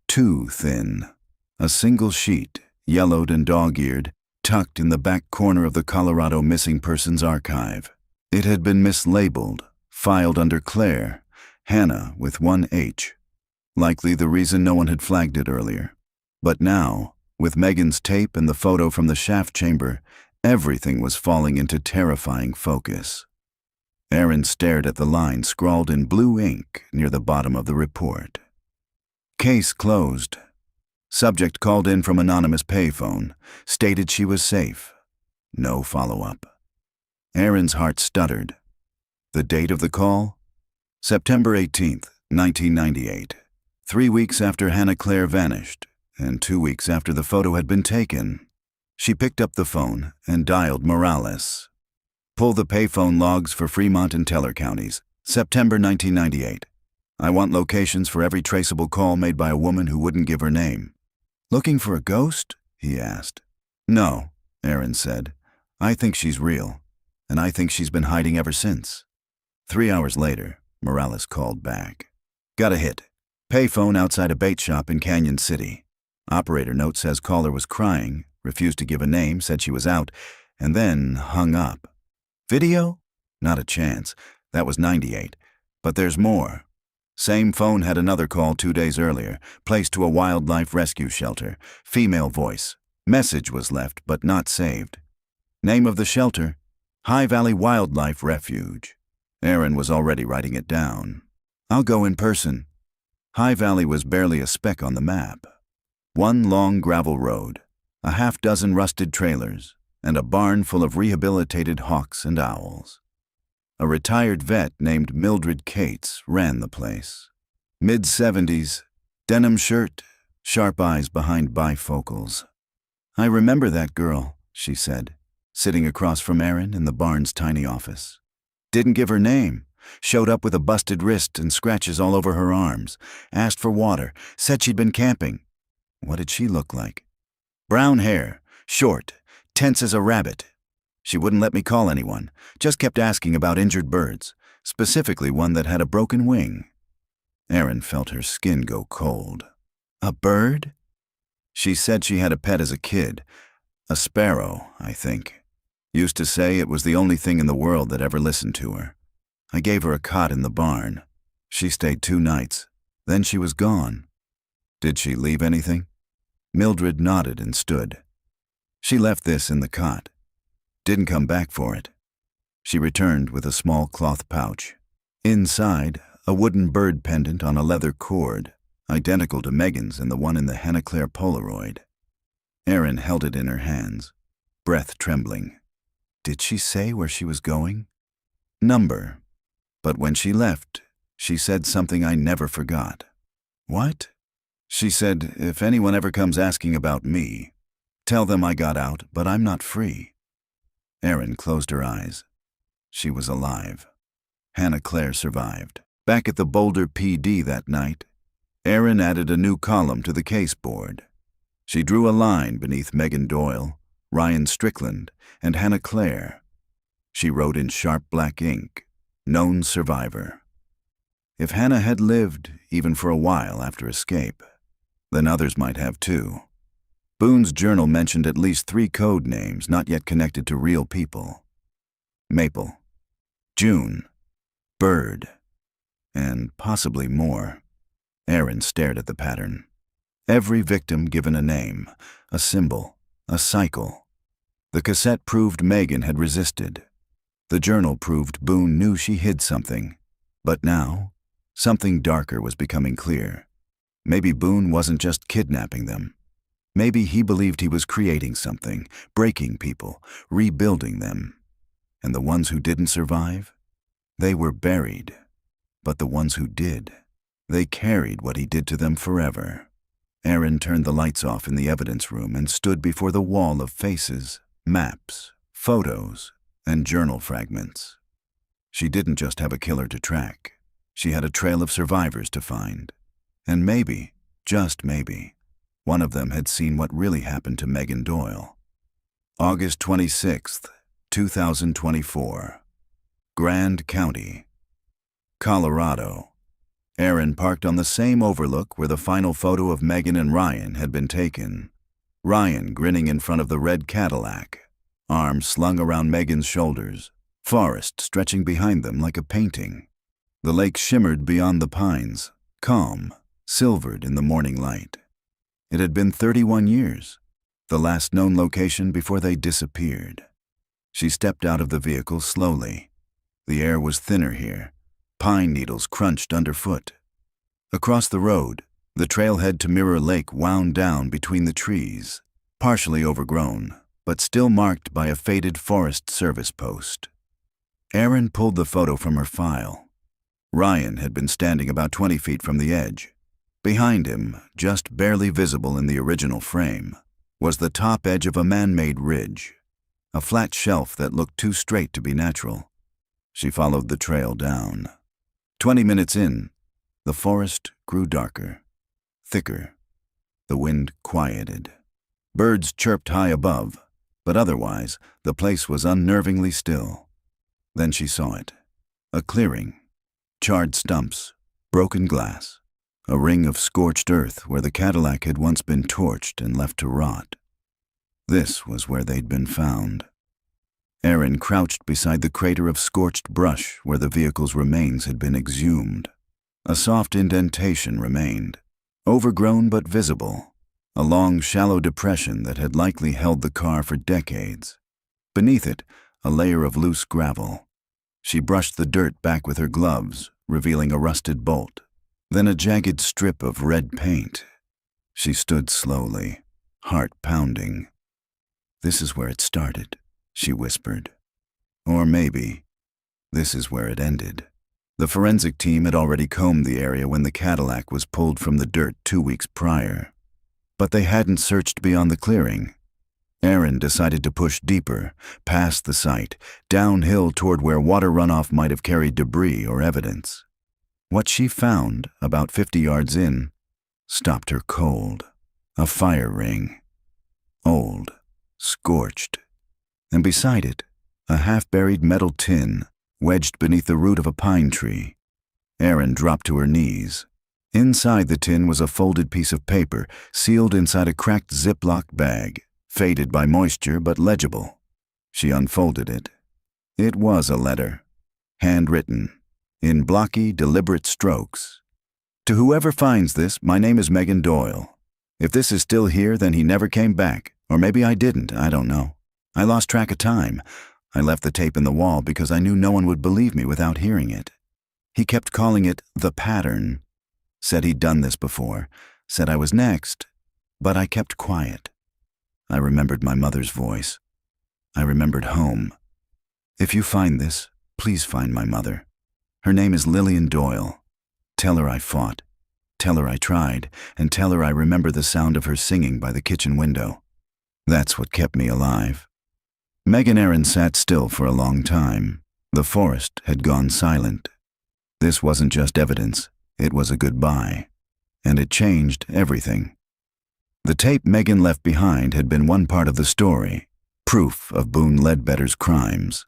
Too thin. A single sheet, yellowed and dog-eared, tucked in the back corner of the Colorado Missing Persons Archive. It had been mislabeled, filed under Claire, Hannah with 1 H. Likely the reason no one had flagged it earlier. But now, with Megan's tape and the photo from the shaft chamber, everything was falling into terrifying focus. Erin stared at the line scrawled in blue ink near the bottom of the report. Case closed. Subject called in from anonymous payphone, stated she was safe. No follow-up. Aaron's heart stuttered. The date of the call? September 18th, 1998. 3 weeks after Hannah Claire vanished, and 2 weeks after the photo had been taken. She picked up the phone and dialed Morales. Pull the payphone logs for Fremont and Teller counties. September 1998. I want locations for every traceable call made by a woman who wouldn't give her name. Looking for a ghost? He asked. No, Aaron said. I think she's real, and I think she's been hiding ever since. 3 hours later, Morales called back. Got a hit. Payphone outside a bait shop in Canyon City. Operator note says caller was crying, refused to give a name, said she was out, and then hung up. Video? Not a chance. That was 98. But there's more. Same phone had another call 2 days earlier, placed to a wildlife rescue shelter. Female voice. Message was left, but not saved. Name of the shelter? High Valley Wildlife Refuge. Aaron was already writing it down. I'll go in person. High Valley was barely a speck on the map. One long gravel road, a half-dozen rusted trailers, and a barn full of rehabilitated hawks and owls. A retired vet named Mildred Cates ran the place. Mid-70s, denim shirt, sharp eyes behind bifocals. I remember that girl, she said, sitting across from Aaron in the barn's tiny office. Didn't give her name, showed up with a busted wrist and scratches all over her arms, asked for water, said she'd been camping. What did she look like? Brown hair, short, tense as a rabbit. She wouldn't let me call anyone, just kept asking about injured birds, specifically one that had a broken wing. Aaron felt her skin go cold. A bird? She said she had a pet as a kid. A sparrow, I think. Used to say it was the only thing in the world that ever listened to her. I gave her a cot in the barn. She stayed 2 nights. Then she was gone. Did she leave anything? Mildred nodded and stood. She left this in the cot. Didn't come back for it. She returned with a small cloth pouch. Inside, a wooden bird pendant on a leather cord, identical to Megan's and the one in the Hannah Claire Polaroid. Aaron held it in her hands, breath trembling. Did she say where she was going? Number. But when she left, she said something I never forgot. What? She said, if anyone ever comes asking about me, tell them I got out, but I'm not free. Aaron closed her eyes. She was alive. Hannah Claire survived. Back at the Boulder PD that night, Aaron added a new column to the case board. She drew a line beneath Megan Doyle, Ryan Strickland, and Hannah Claire. She wrote in sharp black ink, known survivor. If Hannah had lived, even for a while after escape, then others might have too. Boone's journal mentioned at least 3 code names not yet connected to real people. Maple, June, Bird, and possibly more. Aaron stared at the pattern. Every victim given a name, a symbol, a cycle. The cassette proved Megan had resisted. The journal proved Boone knew she hid something. But now, something darker was becoming clear. Maybe Boone wasn't just kidnapping them. Maybe he believed he was creating something, breaking people, rebuilding them. And the ones who didn't survive? They were buried. But the ones who did, they carried what he did to them forever. Aaron turned the lights off in the evidence room and stood before the wall of faces, maps, photos, and journal fragments. She didn't just have a killer to track. She had a trail of survivors to find. And maybe, just maybe, one of them had seen what really happened to Megan Doyle. August 26th, 2024. Grand County, Colorado. Aaron parked on the same overlook where the final photo of Megan and Ryan had been taken. Ryan grinning in front of the red Cadillac, arms slung around Megan's shoulders, forest stretching behind them like a painting. The lake shimmered beyond the pines, calm, silvered in the morning light. It had been 31 years, the last known location before they disappeared. She stepped out of the vehicle slowly. The air was thinner here. Pine needles crunched underfoot. Across the road, The trailhead to Mirror Lake wound down between the trees, partially overgrown, but still marked by a faded Forest Service post. Erin pulled the photo from her file. Ryan had been standing about 20 feet from the edge. Behind him, just barely visible in the original frame, was the top edge of a man-made ridge, a flat shelf that looked too straight to be natural. She followed the trail down. 20 minutes in, the forest grew darker, thicker. The wind quieted. Birds chirped high above, but otherwise, the place was unnervingly still. Then she saw it. A clearing. Charred stumps, broken glass, a ring of scorched earth where the Cadillac had once been torched and left to rot. This was where they'd been found. Erin crouched beside the crater of scorched brush where the vehicle's remains had been exhumed. A soft indentation remained, overgrown but visible, a long, shallow depression that had likely held the car for decades. Beneath it, a layer of loose gravel. She brushed the dirt back with her gloves, revealing a rusted bolt, then a jagged strip of red paint. She stood slowly, heart pounding. "This is where it started," she whispered. Or maybe, this is where it ended. The forensic team had already combed the area when the Cadillac was pulled from the dirt 2 weeks prior. But they hadn't searched beyond the clearing. Erin decided to push deeper, past the site, downhill toward where water runoff might have carried debris or evidence. What she found, about 50 yards in, stopped her cold. A fire ring. Old, scorched. And beside it, a half-buried metal tin, wedged beneath the root of a pine tree. Erin dropped to her knees. Inside the tin was a folded piece of paper, sealed inside a cracked Ziploc bag, faded by moisture but legible. She unfolded it. It was a letter, handwritten, in blocky, deliberate strokes. "To whoever finds this, my name is Megan Doyle. If this is still here, then he never came back, or maybe I didn't, I don't know. I lost track of time. I left the tape in the wall because I knew no one would believe me without hearing it. He kept calling it the pattern. Said he'd done this before, said I was next, but I kept quiet. I remembered my mother's voice. I remembered home. If you find this, please find my mother. Her name is Lillian Doyle. Tell her I fought. Tell her I tried, and tell her I remember the sound of her singing by the kitchen window. That's what kept me alive." Meg and Erin sat still for a long time. The forest had gone silent. This wasn't just evidence, it was a goodbye. And it changed everything. The tape Megan left behind had been one part of the story, proof of Boone Ledbetter's crimes.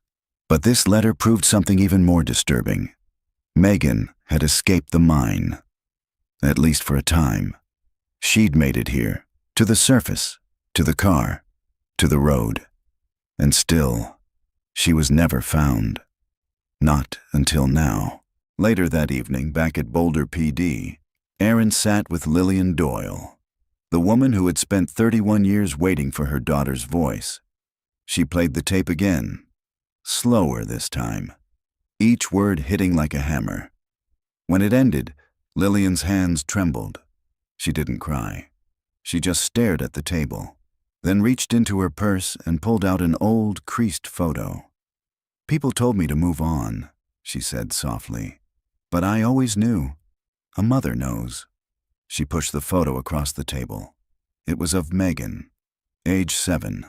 But this letter proved something even more disturbing. Megan had escaped the mine. At least for a time. She'd made it here, to the surface, to the car, to the road. And still, she was never found. Not until now. Later that evening, back at Boulder PD, Erin sat with Lillian Doyle, the woman who had spent 31 years waiting for her daughter's voice. She played the tape again, slower this time, each word hitting like a hammer. When it ended, Lillian's hands trembled. She didn't cry. She just stared at the table, then reached into her purse and pulled out an old, creased photo. "People told me to move on," she said softly. "But I always knew. A mother knows." She pushed the photo across the table. It was of Megan, age 7,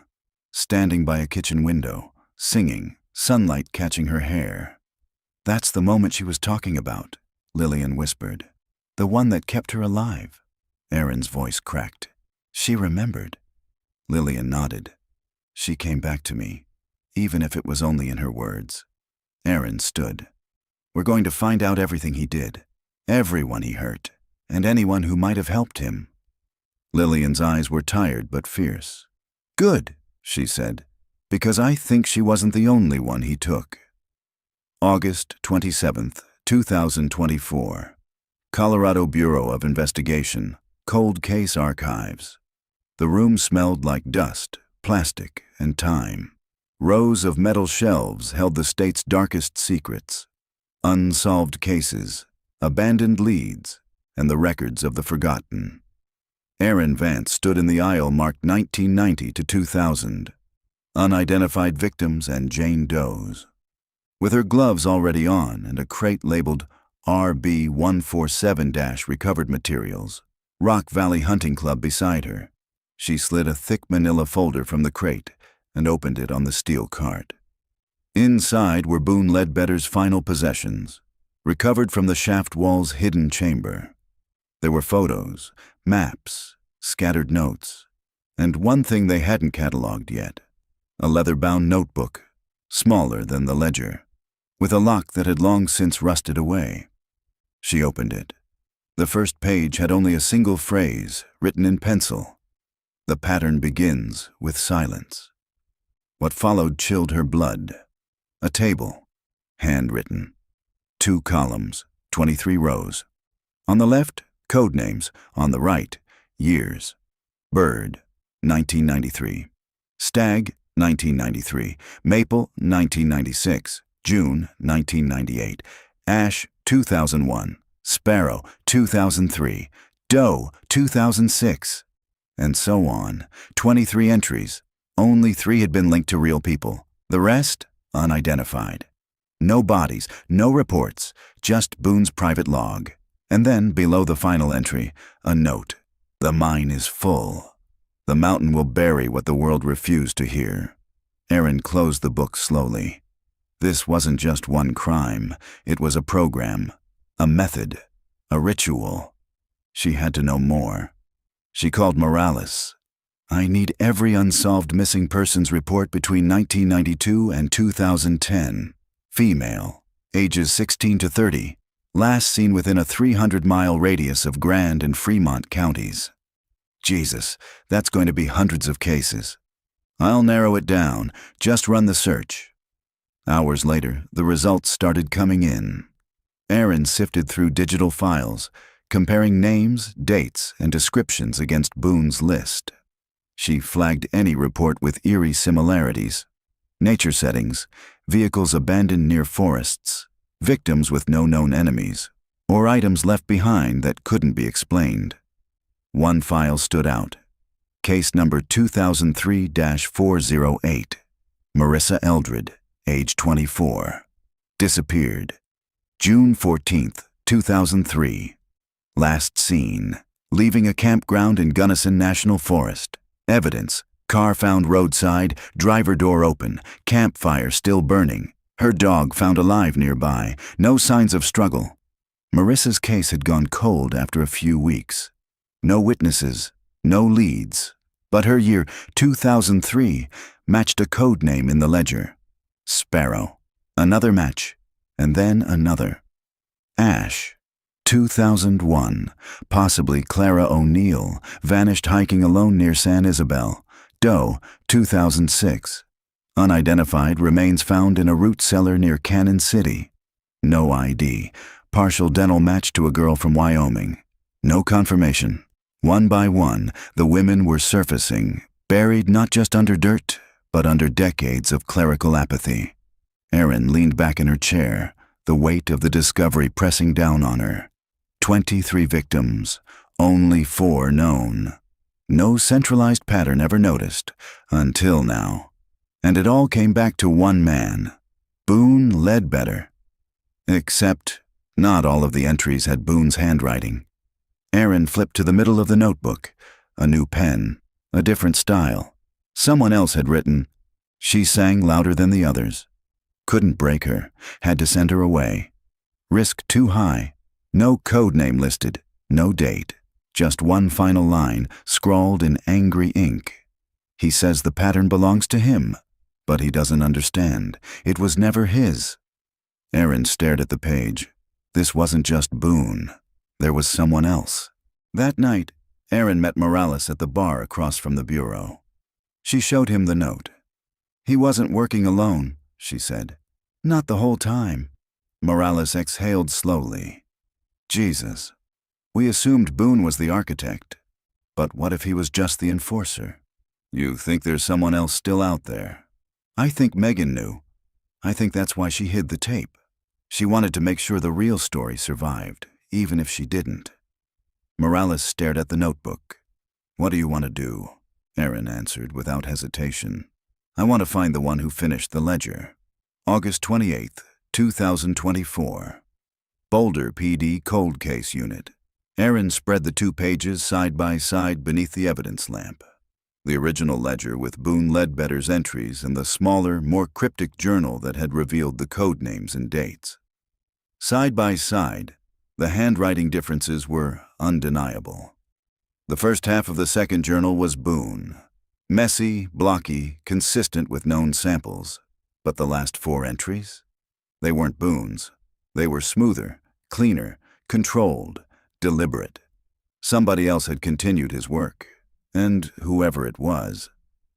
standing by a kitchen window, singing, sunlight catching her hair. "That's the moment she was talking about," Lillian whispered. "The one that kept her alive." Erin's voice cracked. She remembered. Lillian nodded. She came back to me, even if it was only in her words. Erin stood. "We're going to find out everything he did, everyone he hurt, and anyone who might have helped him." Lillian's eyes were tired but fierce. "Good," she said, "because I think she wasn't the only one he took." August 27th, 2024. Colorado Bureau of Investigation, Cold Case Archives. The room smelled like dust, plastic, and time. Rows of metal shelves held the state's darkest secrets. Unsolved cases, abandoned leads, and the records of the forgotten. Erin Vance stood in the aisle marked 1990 to 2000. Unidentified victims and Jane Does. With her gloves already on and a crate labeled RB147-recovered materials, Rock Valley Hunting Club beside her, she slid a thick manila folder from the crate and opened it on the steel cart. Inside were Boone Ledbetter's final possessions, recovered from the shaft wall's hidden chamber. There were photos, maps, scattered notes, and one thing they hadn't cataloged yet, a leather-bound notebook, smaller than the ledger, with a lock that had long since rusted away. She opened it. The first page had only a single phrase, written in pencil. The pattern begins with silence. What followed chilled her blood. A table, handwritten. 2 columns, 23 rows. On the left, code names. On the right, years. Bird, 1993. Stag, 1993. Maple, 1996. June, 1998. Ash, 2001. Sparrow, 2003. Doe, 2006. And so on. 23 entries. Only 3 had been linked to real people. The rest, unidentified. No bodies, no reports, just Boone's private log. And then, below the final entry, a note. The mine is full. The mountain will bury what the world refused to hear. Erin closed the book slowly. This wasn't just one crime. It was a program, a method, a ritual. She had to know more. She called Morales. I need every unsolved missing persons report between 1992 and 2010. Female, ages 16 to 30, last seen within a 300-mile radius of Grand and Fremont counties. Jesus, that's going to be hundreds of cases. I'll narrow it down, just run the search. Hours later, the results started coming in. Erin sifted through digital files, comparing names, dates, and descriptions against Boone's list. She flagged any report with eerie similarities. Nature settings, vehicles abandoned near forests, victims with no known enemies, or items left behind that couldn't be explained. One file stood out. Case number 2003-408. Marissa Eldred, age 24. Disappeared. June 14, 2003. Last seen, leaving a campground in Gunnison National Forest. Evidence, car found roadside, driver door open, campfire still burning. Her dog found alive nearby, no signs of struggle. Marissa's case had gone cold after a few weeks. No witnesses, no leads. But her year, 2003, matched a code name in the ledger. Sparrow. Another match, and then another. Ash. 2001, possibly Clara O'Neill, vanished hiking alone near San Isabel. Doe, 2006. Unidentified remains found in a root cellar near Cannon City. No ID. Partial dental match to a girl from Wyoming. No confirmation. One by one, the women were surfacing, buried not just under dirt, but under decades of clerical apathy. Erin leaned back in her chair, the weight of the discovery pressing down on her. 23 victims, only 4 known. No centralized pattern ever noticed, until now. And it all came back to one man, Boone Ledbetter. Except, not all of the entries had Boone's handwriting. Erin flipped to the middle of the notebook, a new pen, a different style. Someone else had written, "She sang louder than the others." Couldn't break her, had to send her away. Risk too high. No code name listed, no date, just one final line, scrawled in angry ink. He says the pattern belongs to him, but he doesn't understand. It was never his. Erin stared at the page. This wasn't just Boone. There was someone else. That night, Erin met Morales at the bar across from the bureau. She showed him the note. He wasn't working alone, she said. Not the whole time. Morales exhaled slowly. Jesus. We assumed Boone was the architect. But what if he was just the enforcer? You think there's someone else still out there? I think Megan knew. I think that's why she hid the tape. She wanted to make sure the real story survived, even if she didn't. Morales stared at the notebook. "What do you want to do?" Aaron answered without hesitation. "I want to find the one who finished the ledger. August 28th, 2024. Boulder PD Cold Case Unit." Aaron spread the 2 pages side by side beneath the evidence lamp. The original ledger with Boone Ledbetter's entries and the smaller, more cryptic journal that had revealed the code names and dates. Side by side, the handwriting differences were undeniable. The first half of the second journal was Boone. Messy, blocky, consistent with known samples. But the last 4 entries? They weren't Boone's. They were smoother, cleaner, controlled, deliberate. Somebody else had continued his work. And whoever it was,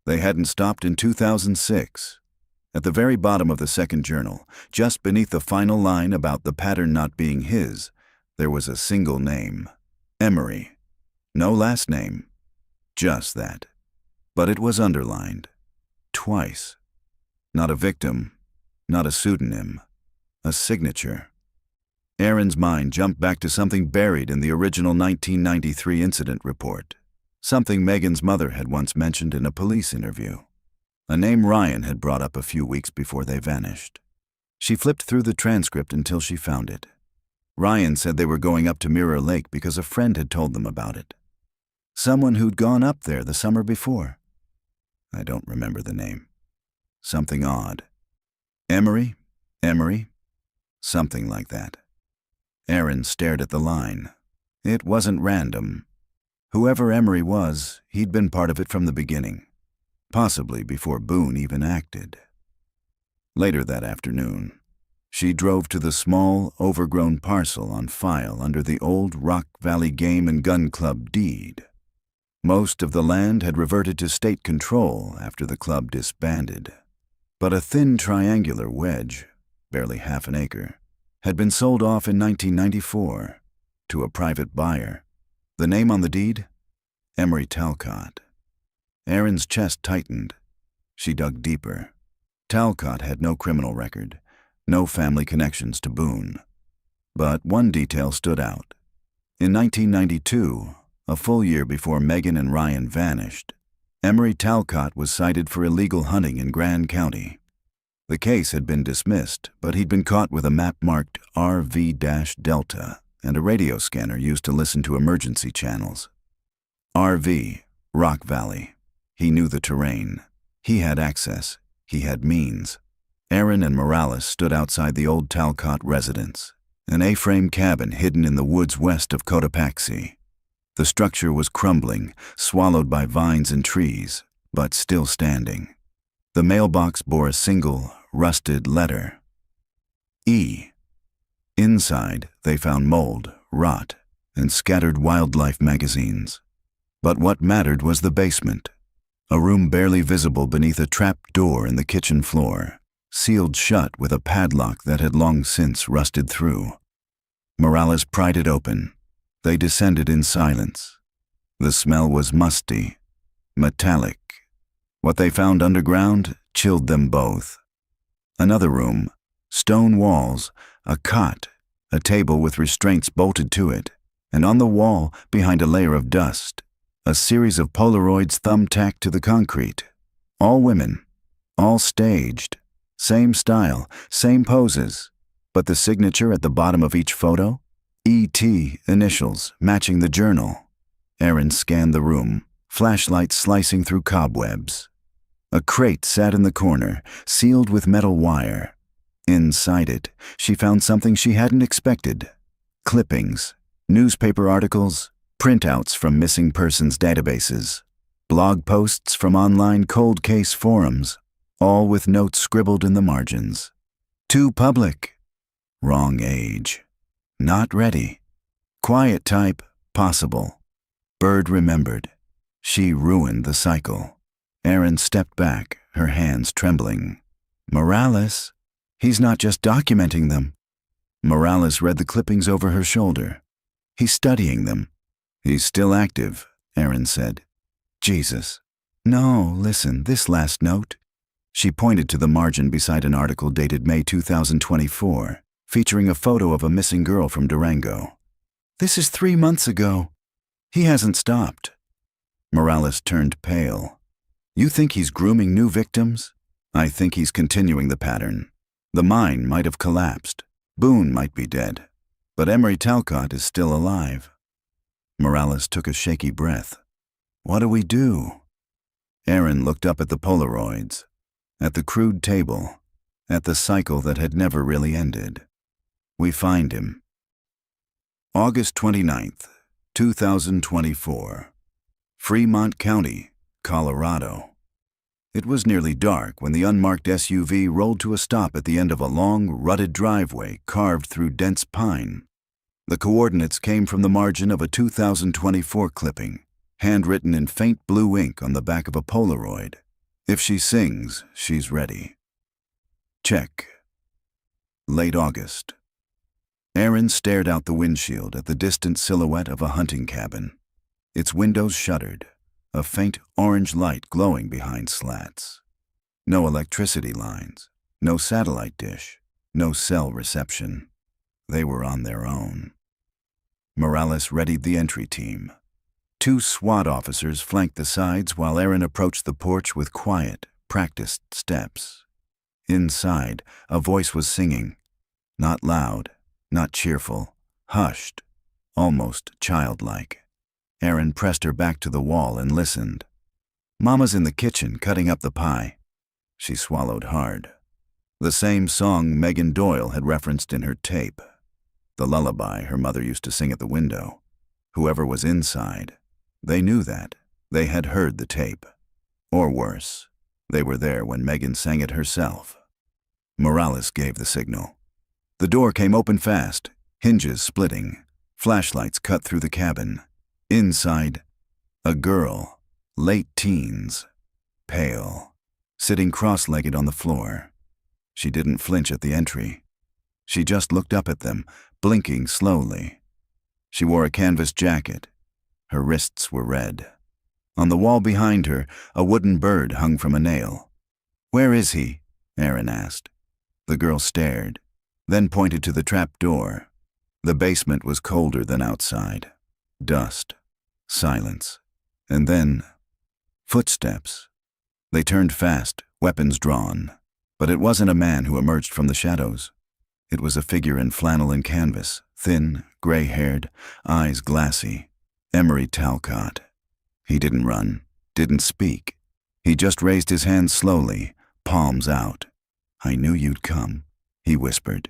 they hadn't stopped in 2006. At the very bottom of the second journal, just beneath the final line about the pattern not being his, there was a single name. Emery. No last name. Just that. But it was underlined. Twice. Not a victim. Not a pseudonym. A signature. Aaron's mind jumped back to something buried in the original 1993 incident report. Something Megan's mother had once mentioned in a police interview. A name Ryan had brought up a few weeks before they vanished. She flipped through the transcript until she found it. Ryan said they were going up to Mirror Lake because a friend had told them about it. Someone who'd gone up there the summer before. I don't remember the name. Something odd. Emery? Something like that. Aaron stared at the line. It wasn't random. Whoever Emery was, he'd been part of it from the beginning. Possibly before Boone even acted. Later that afternoon, she drove to the small, overgrown parcel on file under the old Rock Valley Game and Gun Club deed. Most of the land had reverted to state control after the club disbanded. But a thin triangular wedge, barely half an acre, had been sold off in 1994 to a private buyer. The name on the deed? Emery Talcott. Aaron's chest tightened. She dug deeper. Talcott had no criminal record, no family connections to Boone. But one detail stood out. In 1992, a full year before Megan and Ryan vanished, Emery Talcott was cited for illegal hunting in Grand County. The case had been dismissed, but he'd been caught with a map marked RV-Delta and a radio scanner used to listen to emergency channels. RV, Rock Valley. He knew the terrain. He had access. He had means. Aaron and Morales stood outside the old Talcott residence, an A-frame cabin hidden in the woods west of Cotopaxi. The structure was crumbling, swallowed by vines and trees, but still standing. The mailbox bore a single, rusted letter. E. Inside, they found mold, rot, and scattered wildlife magazines. But what mattered was the basement. A room barely visible beneath a trap door in the kitchen floor, sealed shut with a padlock that had long since rusted through. Morales pried it open. They descended in silence. The smell was musty, metallic. What they found underground chilled them both. Another room, stone walls, a cot, a table with restraints bolted to it, and on the wall, behind a layer of dust, a series of Polaroids thumbtacked to the concrete. All women, all staged, same style, same poses, but the signature at the bottom of each photo? E.T. initials matching the journal. Aaron scanned the room, flashlight slicing through cobwebs. A crate sat in the corner, sealed with metal wire. Inside it, she found something she hadn't expected. Clippings, newspaper articles, printouts from missing persons databases, blog posts from online cold case forums, all with notes scribbled in the margins. Too public. Wrong age. Not ready. Quiet type, possible. Bird remembered. She ruined the cycle. Aaron stepped back, her hands trembling. Morales? He's not just documenting them. Morales read the clippings over her shoulder. He's studying them. He's still active, Aaron said. Jesus. No, listen, this last note. She pointed to the margin beside an article dated May 2024, featuring a photo of a missing girl from Durango. This is 3 months ago. He hasn't stopped. Morales turned pale. You think he's grooming new victims? I think he's continuing the pattern. The mine might have collapsed. Boone might be dead. But Emery Talcott is still alive. Morales took a shaky breath. What do we do? Aaron looked up at the Polaroids, at the crude table, at the cycle that had never really ended. We find him. August 29th, 2024. Fremont County, Colorado. It was nearly dark when the unmarked SUV rolled to a stop at the end of a long, rutted driveway carved through dense pine. The coordinates came from the margin of a 2024 clipping, handwritten in faint blue ink on the back of a Polaroid. If she sings, she's ready. Check. Late August. Aaron stared out the windshield at the distant silhouette of a hunting cabin. Its windows shuttered, a faint orange light glowing behind slats. No electricity lines, no satellite dish, no cell reception. They were on their own. Morales readied the entry team. 2 SWAT officers flanked the sides while Aaron approached the porch with quiet, practiced steps. Inside, a voice was singing. Not loud, not cheerful, hushed, almost childlike. Aaron pressed her back to the wall and listened. Mama's in the kitchen cutting up the pie. She swallowed hard. The same song Megan Doyle had referenced in her tape. The lullaby her mother used to sing at the window. Whoever was inside, they knew that. They had heard the tape. Or worse, they were there when Megan sang it herself. Morales gave the signal. The door came open fast, hinges splitting. Flashlights cut through the cabin. Inside, a girl, late teens, pale, sitting cross-legged on the floor. She didn't flinch at the entry. She just looked up at them, blinking slowly. She wore a canvas jacket. Her wrists were red. On the wall behind her, a wooden bird hung from a nail. "Where is he?" Aaron asked. The girl stared, then pointed to the trap door. The basement was colder than outside. Dust, silence, and then footsteps. They turned fast, weapons drawn. But it wasn't a man who emerged from the shadows. It was a figure in flannel and canvas, thin, gray-haired, eyes glassy. Emery Talcott. He didn't run, didn't speak. He just raised his hands slowly, palms out. "I knew you'd come," he whispered.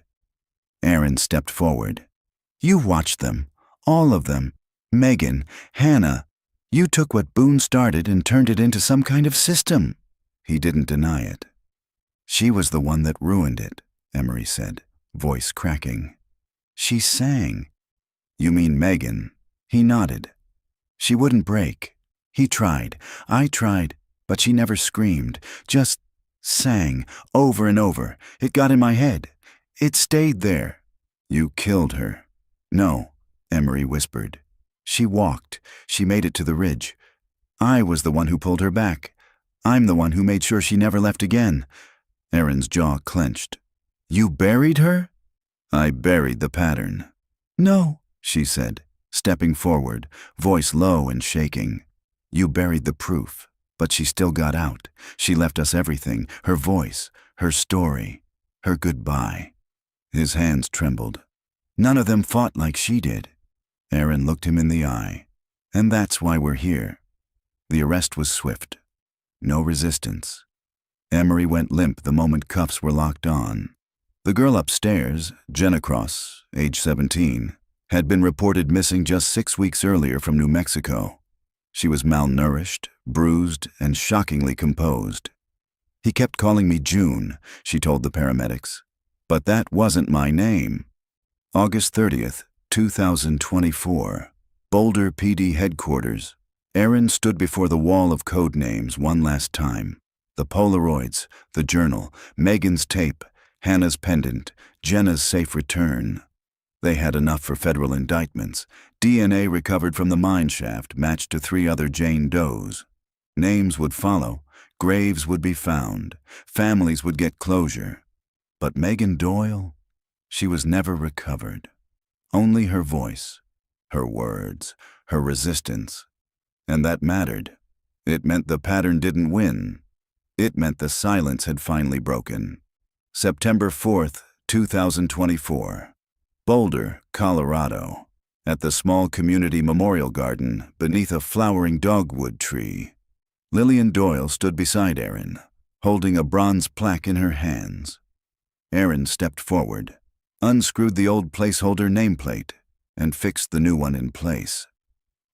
Aaron stepped forward. "You watched them, all of them. Megan, Hannah. You took what Boone started and turned it into some kind of system." He didn't deny it. "She was the one that ruined it," Emery said, voice cracking. "She sang." "You mean Megan?" He nodded. "She wouldn't break. He tried. I tried. But she never screamed. Just sang, over and over. It got in my head. It stayed there." "You killed her." "No," Emery whispered. "She walked. She made it to the ridge. I was the one who pulled her back. I'm the one who made sure she never left again." Aaron's jaw clenched. "You buried her?" "I buried the pattern." "No," she said, stepping forward, voice low and shaking. "You buried the proof, but she still got out. She left us everything, her voice, her story, her goodbye." His hands trembled. "None of them fought like she did." Aaron looked him in the eye. "And that's why we're here." The arrest was swift. No resistance. Emery went limp the moment cuffs were locked on. The girl upstairs, Jenna Cross, age 17, had been reported missing just 6 weeks earlier from New Mexico. She was malnourished, bruised, and shockingly composed. "He kept calling me June," she told the paramedics. "But that wasn't my name." August 30th, 2024. Boulder PD headquarters. Aaron stood before the wall of code names one last time. The Polaroids, the journal, Megan's tape, Hannah's pendant, Jenna's safe return. They had enough for federal indictments. DNA recovered from the mine shaft matched to 3 other Jane Does. Names would follow. Graves would be found. Families would get closure. But Megan Doyle? She was never recovered. Only her voice. Her words, her resistance. And that mattered. It meant the pattern didn't win. It meant the silence had finally broken. September 4th, 2024. Boulder, Colorado. At the small community memorial garden beneath a flowering dogwood tree, Lillian Doyle stood beside Erin, holding a bronze plaque in her hands. Erin stepped forward, unscrewed the old placeholder nameplate, and fixed the new one in place.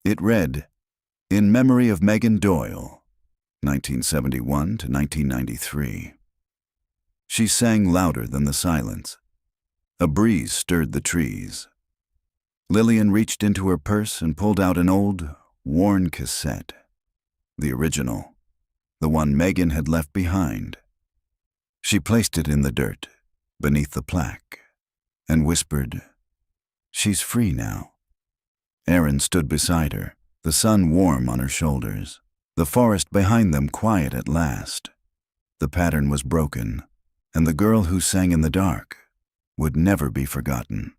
It read, "In memory of Megan Doyle, 1971 to 1993. She sang louder than the silence. A breeze stirred the trees. Lillian reached into her purse and pulled out an old, worn cassette. The original, the one Megan had left behind. She placed it in the dirt, beneath the plaque, and whispered, "She's free now." Erin stood beside her, the sun warm on her shoulders, the forest behind them quiet at last. The pattern was broken, and the girl who sang in the dark would never be forgotten.